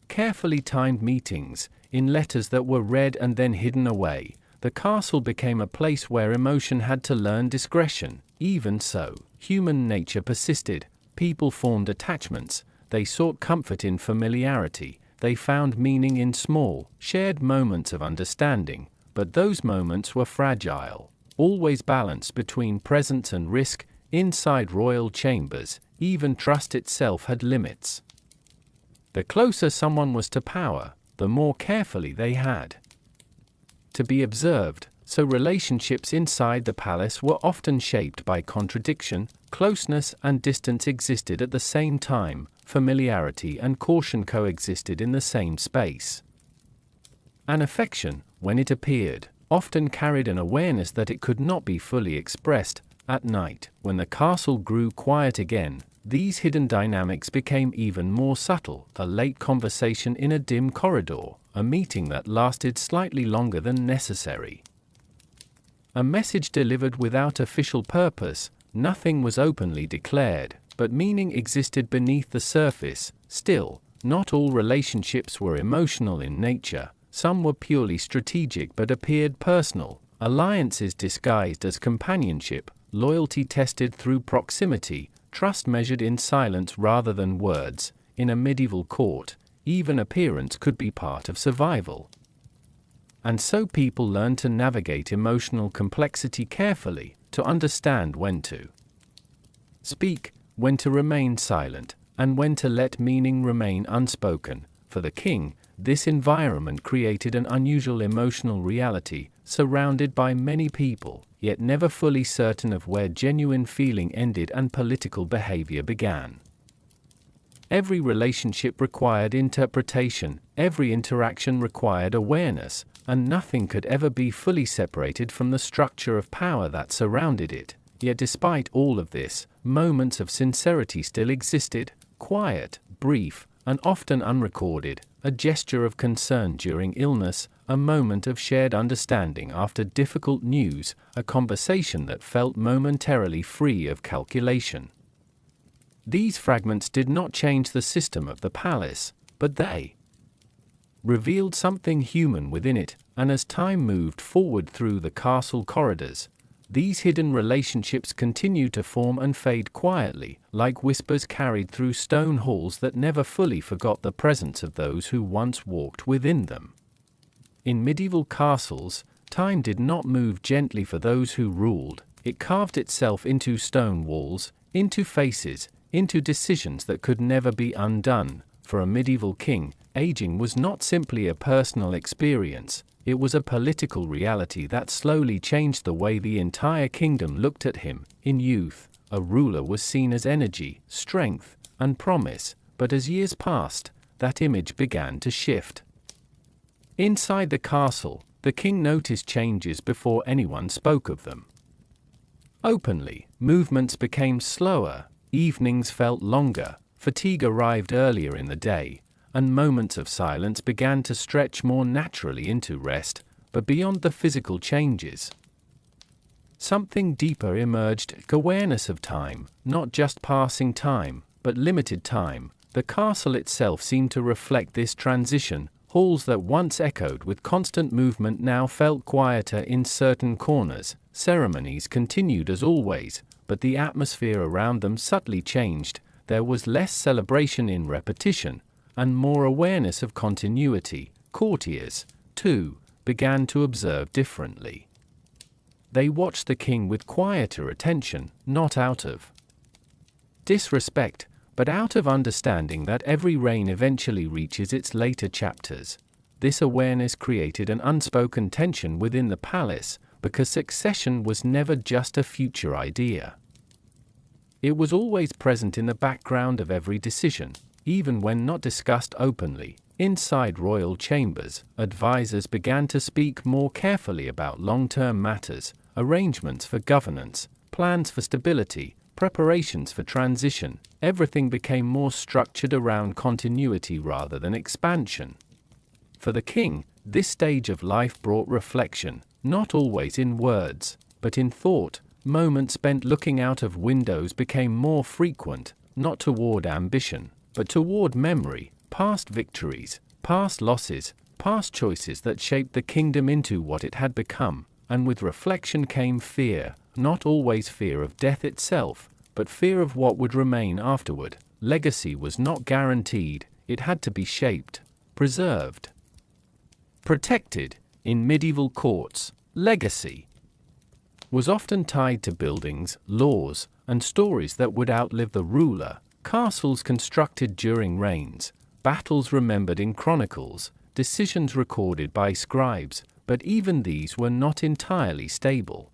carefully timed meetings, in letters that were read and then hidden away. The castle became a place where emotion had to learn discretion. Even so, human nature persisted. People formed attachments. They sought comfort in familiarity. They found meaning in small, shared moments of understanding. But those moments were fragile, always balanced between presence and risk. Inside royal chambers, even trust itself had limits. The closer someone was to power, the more carefully they had to be observed, so relationships inside the palace were often shaped by contradiction. Closeness and distance existed at the same time, familiarity and caution coexisted in the same space. An affection, when it appeared, often carried an awareness that it could not be fully expressed. At night, when the castle grew quiet again, these hidden dynamics became even more subtle. A late conversation in a dim corridor, a meeting that lasted slightly longer than necessary, a message delivered without official purpose. Nothing was openly declared, but meaning existed beneath the surface. Still, not all relationships were emotional in nature. Some were purely strategic but appeared personal, alliances disguised as companionship, loyalty tested through proximity, trust measured in silence rather than words. In a medieval court, even appearance could be part of survival. And so people learned to navigate emotional complexity carefully, to understand when to speak, when to remain silent, and when to let meaning remain unspoken. For the king, this environment created an unusual emotional reality, surrounded by many people, yet never fully certain of where genuine feeling ended and political behavior began. Every relationship required interpretation, every interaction required awareness, and nothing could ever be fully separated from the structure of power that surrounded it. Yet despite all of this, moments of sincerity still existed, quiet, brief, and often unrecorded, a gesture of concern during illness, a moment of shared understanding after difficult news, a conversation that felt momentarily free of calculation. These fragments did not change the system of the palace, but they revealed something human within it, and as time moved forward through the castle corridors, these hidden relationships continued to form and fade quietly, like whispers carried through stone halls that never fully forgot the presence of those who once walked within them. In medieval castles, time did not move gently for those who ruled. It carved itself into stone walls, into faces, into decisions that could never be undone. For a medieval king, aging was not simply a personal experience, it was a political reality that slowly changed the way the entire kingdom looked at him. In youth, a ruler was seen as energy, strength, and promise, but as years passed, that image began to shift. Inside the castle, the king noticed changes before anyone spoke of them. Openly, movements became slower, evenings felt longer, fatigue arrived earlier in the day, and moments of silence began to stretch more naturally into rest. But beyond the physical changes, something deeper emerged: awareness of time, not just passing time, but limited time. The castle itself seemed to reflect this transition. Halls that once echoed with constant movement now felt quieter in certain corners. Ceremonies continued as always, but the atmosphere around them subtly changed. There was less celebration in repetition, and more awareness of continuity. Courtiers, too, began to observe differently. They watched the king with quieter attention, not out of disrespect, but out of understanding that every reign eventually reaches its later chapters. This awareness created an unspoken tension within the palace, because succession was never just a future idea. It was always present in the background of every decision, even when not discussed openly. Inside royal chambers, advisors began to speak more carefully about long-term matters, arrangements for governance, plans for stability, preparations for transition. Everything became more structured around continuity rather than expansion. For the king, this stage of life brought reflection, not always in words, but in thought. Moments spent looking out of windows became more frequent, not toward ambition, but toward memory, past victories, past losses, past choices that shaped the kingdom into what it had become. And with reflection came fear, not always fear of death itself, but fear of what would remain afterward. Legacy was not guaranteed, it had to be shaped, preserved, protected. In medieval courts, legacy was often tied to buildings, laws, and stories that would outlive the ruler. Castles constructed during reigns, battles remembered in chronicles, decisions recorded by scribes, but even these were not entirely stable.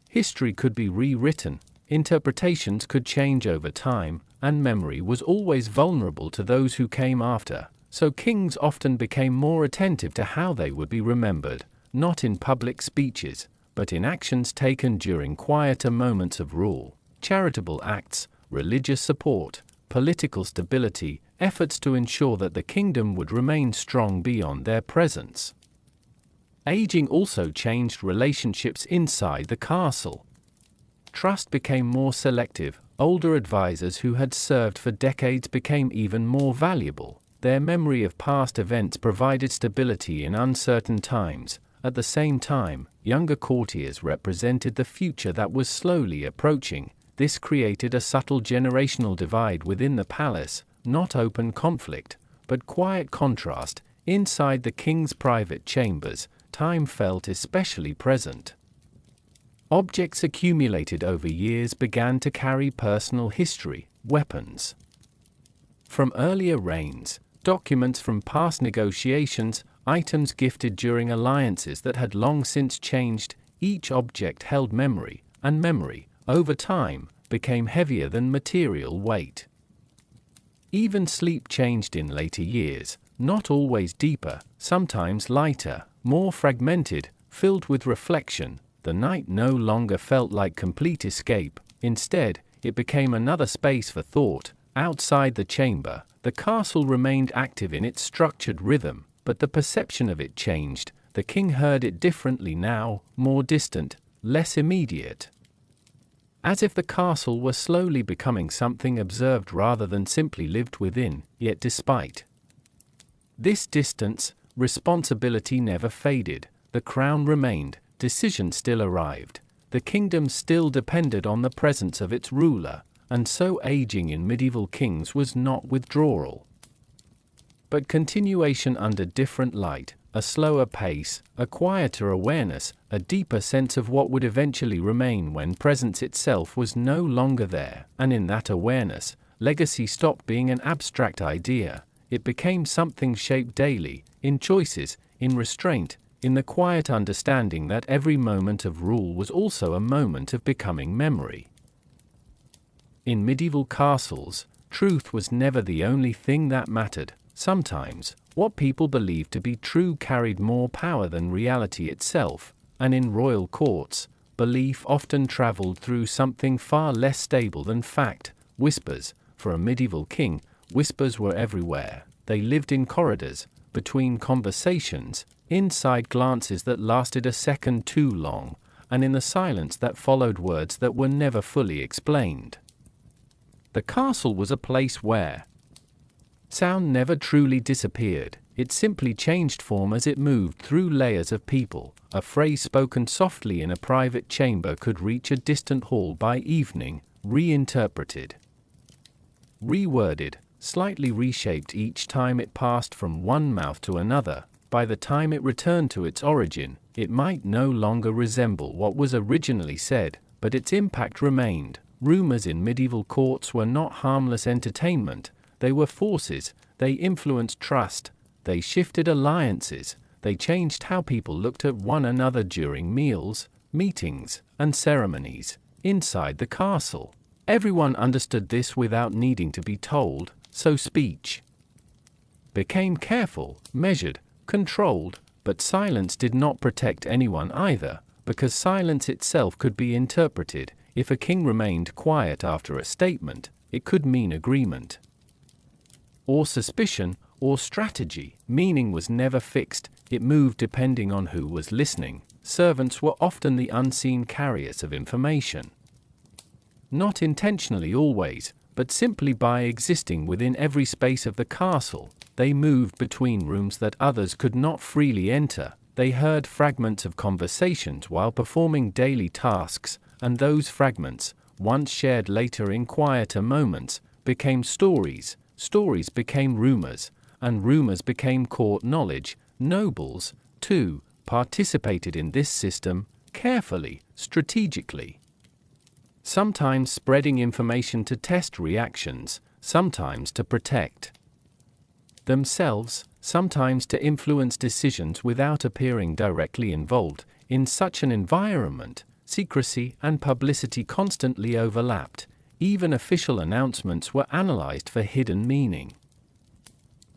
History could be rewritten, interpretations could change over time, and memory was always vulnerable to those who came after. So kings often became more attentive to how they would be remembered, not in public speeches, but in actions taken during quieter moments of rule. Charitable acts, religious support, political stability, efforts to ensure that the kingdom would remain strong beyond their presence. Aging also changed relationships inside the castle. Trust became more selective. Older advisors who had served for decades became even more valuable. Their memory of past events provided stability in uncertain times. At the same time, younger courtiers represented the future that was slowly approaching. This created a subtle generational divide within the palace, not open conflict, but quiet contrast. Inside the king's private chambers, time felt especially present. Objects accumulated over years began to carry personal history, weapons from earlier reigns, documents from past negotiations, items gifted during alliances that had long since changed. Each object held memory, and memory, over time, became heavier than material weight. Even sleep changed in later years, not always deeper, sometimes lighter, more fragmented, filled with reflection. The night no longer felt like complete escape. Instead, it became another space for thought. Outside the chamber, the castle remained active in its structured rhythm, but the perception of it changed. The king heard it differently now, more distant, less immediate. As if the castle were slowly becoming something observed rather than simply lived within. Yet despite this distance, responsibility never faded. The crown remained, decision still arrived. The kingdom still depended on the presence of its ruler, and so aging in medieval kings was not withdrawal, but continuation under different light, a slower pace, a quieter awareness, a deeper sense of what would eventually remain when presence itself was no longer there. And in that awareness, legacy stopped being an abstract idea. it became something shaped daily, in choices, in restraint, in the quiet understanding that every moment of rule was also a moment of becoming memory. In medieval castles, truth was never the only thing that mattered. Sometimes, what people believed to be true carried more power than reality itself, and in royal courts, belief often traveled through something far less stable than fact. Whispers. For a medieval king, whispers were everywhere. They lived in corridors, between conversations, inside glances that lasted a second too long, and in the silence that followed words that were never fully explained. The castle was a place where sound never truly disappeared, it simply changed form as it moved through layers of people. A phrase spoken softly in a private chamber could reach a distant hall by evening, reinterpreted, reworded, slightly reshaped each time it passed from one mouth to another. By the time it returned to its origin, it might no longer resemble what was originally said, but its impact remained. Rumors in medieval courts were not harmless entertainment, they were forces. They influenced trust, they shifted alliances, they changed how people looked at one another during meals, meetings, and ceremonies. Inside the castle, everyone understood this without needing to be told, so speech became careful, measured, controlled, but silence did not protect anyone either, because silence itself could be interpreted. If a king remained quiet after a statement, it could mean agreement, or suspicion, or strategy. Meaning was never fixed, it moved depending on who was listening. Servants were often the unseen carriers of information. Not intentionally always, but simply by existing within every space of the castle, they moved between rooms that others could not freely enter. They heard fragments of conversations while performing daily tasks, and those fragments, once shared later in quieter moments, became stories. Stories became rumors, and rumors became court knowledge. Nobles, too, participated in this system, carefully, strategically. Sometimes spreading information to test reactions, sometimes to protect themselves, sometimes to influence decisions without appearing directly involved. In such an environment, secrecy and publicity constantly overlapped. Even official announcements were analyzed for hidden meaning.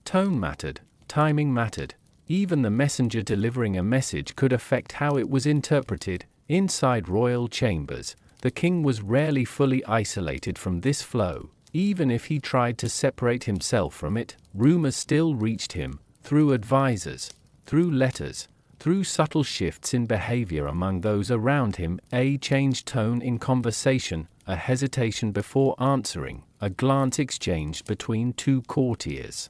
Tone mattered, timing mattered, even the messenger delivering a message could affect how it was interpreted. Inside royal chambers, the king was rarely fully isolated from this flow. Even if he tried to separate himself from it, rumors still reached him, through advisors, through letters, through subtle shifts in behavior among those around him. A changed tone in conversation, a hesitation before answering, a glance exchanged between two courtiers.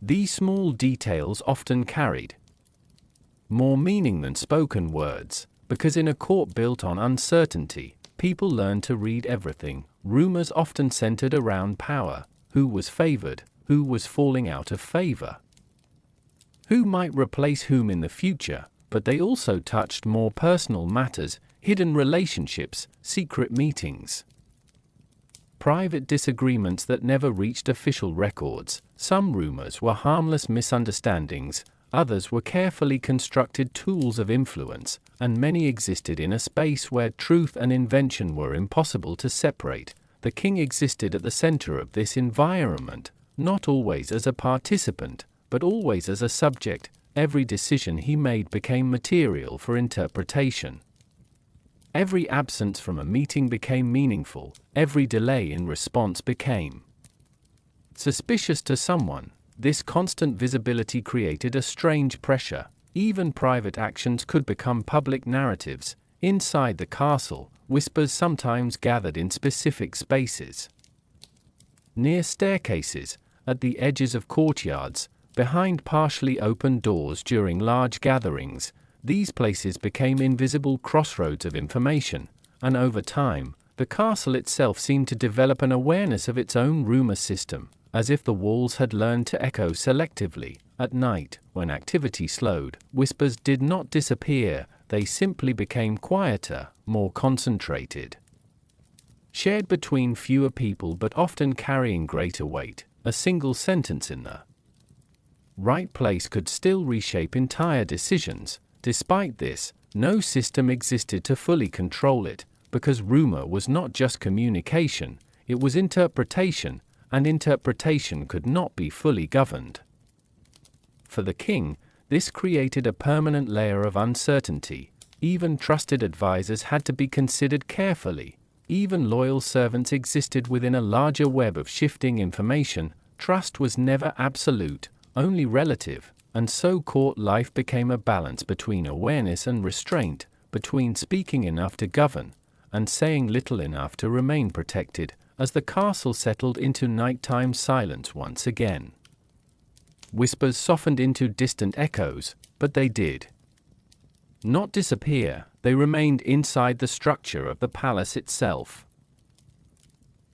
These small details often carried more meaning than spoken words, because in a court built on uncertainty, people learned to read everything. Rumors often centered around power, who was favored, who was falling out of favor, who might replace whom in the future, but they also touched more personal matters, hidden relationships, secret meetings, private disagreements that never reached official records. Some rumors were harmless misunderstandings, others were carefully constructed tools of influence, and many existed in a space where truth and invention were impossible to separate. The king existed at the center of this environment, not always as a participant, but always as a subject. Every decision he made became material for interpretation. Every absence from a meeting became meaningful, every delay in response became suspicious to someone. This constant visibility created a strange pressure. Even private actions could become public narratives. Inside the castle, whispers sometimes gathered in specific spaces, near staircases, at the edges of courtyards, behind partially open doors during large gatherings. These places became invisible crossroads of information, and over time, the castle itself seemed to develop an awareness of its own rumor system, as if the walls had learned to echo selectively. At night, when activity slowed, whispers did not disappear, they simply became quieter, more concentrated, shared between fewer people but often carrying greater weight. A single sentence in the right place could still reshape entire decisions. Despite this, no system existed to fully control it, because rumor was not just communication, it was interpretation, and interpretation could not be fully governed. For the king, this created a permanent layer of uncertainty. Even trusted advisors had to be considered carefully. Even loyal servants existed within a larger web of shifting information. Trust was never absolute, only relative, and so court life became a balance between awareness and restraint, between speaking enough to govern, and saying little enough to remain protected, as the castle settled into nighttime silence once again. Whispers softened into distant echoes, but they did not disappear, they remained inside the structure of the palace itself.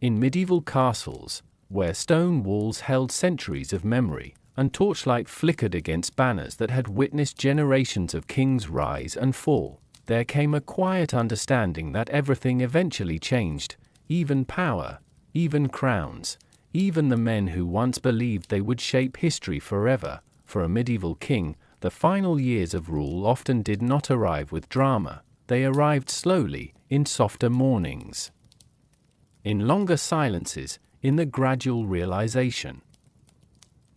In medieval castles, where stone walls held centuries of memory, and torchlight flickered against banners that had witnessed generations of kings rise and fall, there came a quiet understanding that everything eventually changed, even power, even crowns, even the men who once believed they would shape history forever. For a medieval king, the final years of rule often did not arrive with drama, they arrived slowly, in softer mornings, in longer silences, in the gradual realization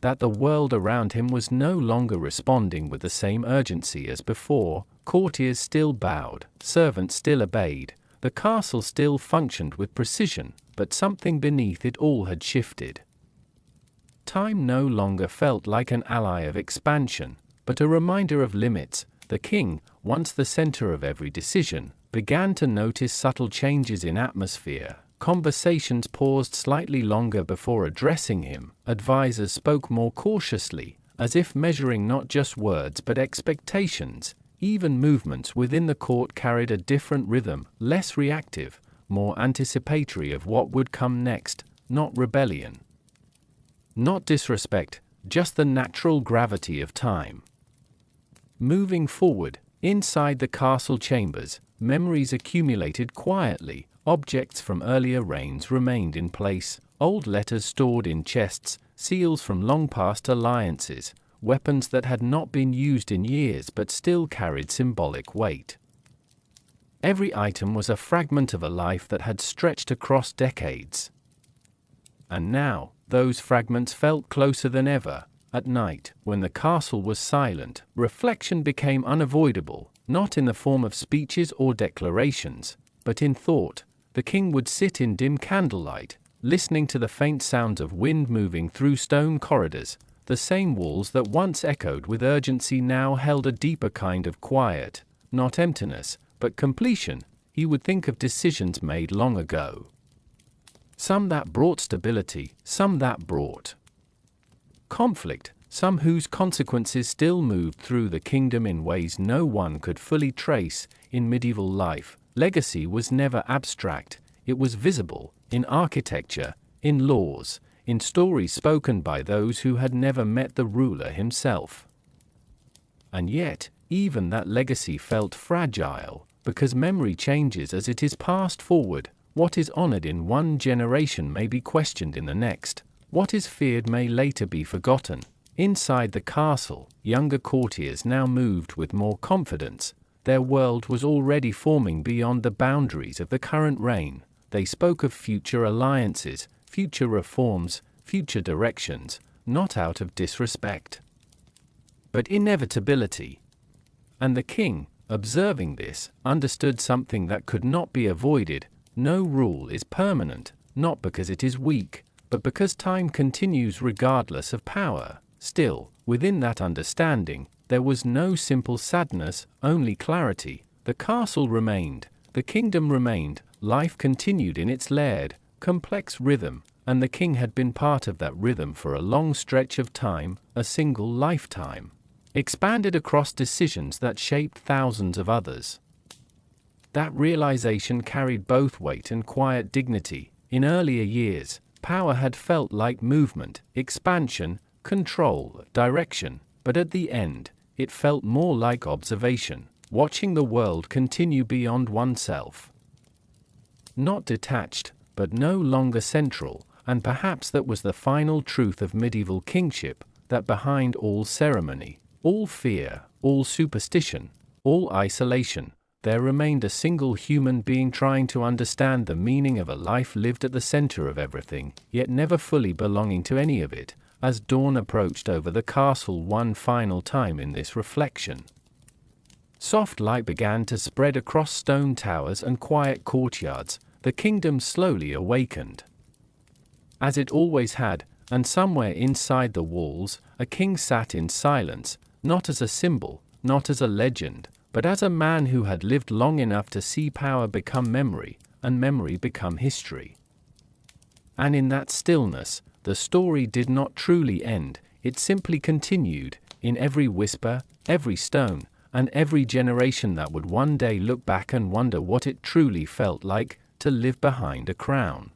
that the world around him was no longer responding with the same urgency as before. Courtiers still bowed, servants still obeyed, the castle still functioned with precision, but something beneath it all had shifted. Time no longer felt like an ally of expansion, but a reminder of limits. The king, once the center of every decision, began to notice subtle changes in atmosphere. Conversations paused slightly longer before addressing him. Advisors spoke more cautiously, as if measuring not just words but expectations. Even movements within the court carried a different rhythm, less reactive, more anticipatory of what would come next, not rebellion, not disrespect, just the natural gravity of time. Moving forward, inside the castle chambers, memories accumulated quietly. Objects from earlier reigns remained in place, old letters stored in chests, seals from long-past alliances, weapons that had not been used in years but still carried symbolic weight. Every item was a fragment of a life that had stretched across decades. And now, those fragments felt closer than ever. At night, when the castle was silent, reflection became unavoidable, not in the form of speeches or declarations, but in thought. The king would sit in dim candlelight, listening to the faint sounds of wind moving through stone corridors. The same walls that once echoed with urgency now held a deeper kind of quiet, not emptiness, but completion. He would think of decisions made long ago. Some that brought stability, some that brought conflict, some whose consequences still moved through the kingdom in ways no one could fully trace. In medieval life, legacy was never abstract, it was visible, in architecture, in laws, in stories spoken by those who had never met the ruler himself. And yet, even that legacy felt fragile, because memory changes as it is passed forward. What is honored in one generation may be questioned in the next. What is feared may later be forgotten. Inside the castle, younger courtiers now moved with more confidence. Their world was already forming beyond the boundaries of the current reign. They spoke of future alliances, future reforms, future directions, not out of disrespect, but inevitability. And the king, observing this, understood something that could not be avoided. No rule is permanent, not because it is weak, but because time continues regardless of power. Still, within that understanding, there was no simple sadness, only clarity. The castle remained, the kingdom remained, life continued in its layered, complex rhythm, and the king had been part of that rhythm for a long stretch of time, a single lifetime, expanded across decisions that shaped thousands of others. That realization carried both weight and quiet dignity. In earlier years, power had felt like movement, expansion, control, direction, but at the end, it felt more like observation, watching the world continue beyond oneself. Not detached, but no longer central, And perhaps that was the final truth of medieval kingship, that behind all ceremony, all fear, all superstition, all isolation, there remained a single human being trying to understand the meaning of a life lived at the center of everything, yet never fully belonging to any of it. As dawn approached over the castle one final time in this reflection, soft light began to spread across stone towers and quiet courtyards. The kingdom slowly awakened, as it always had, and somewhere inside the walls, a king sat in silence, not as a symbol, not as a legend, but as a man who had lived long enough to see power become memory, and memory become history. And in that stillness, the story did not truly end, it simply continued, in every whisper, every stone, and every generation that would one day look back and wonder what it truly felt like to live behind a crown.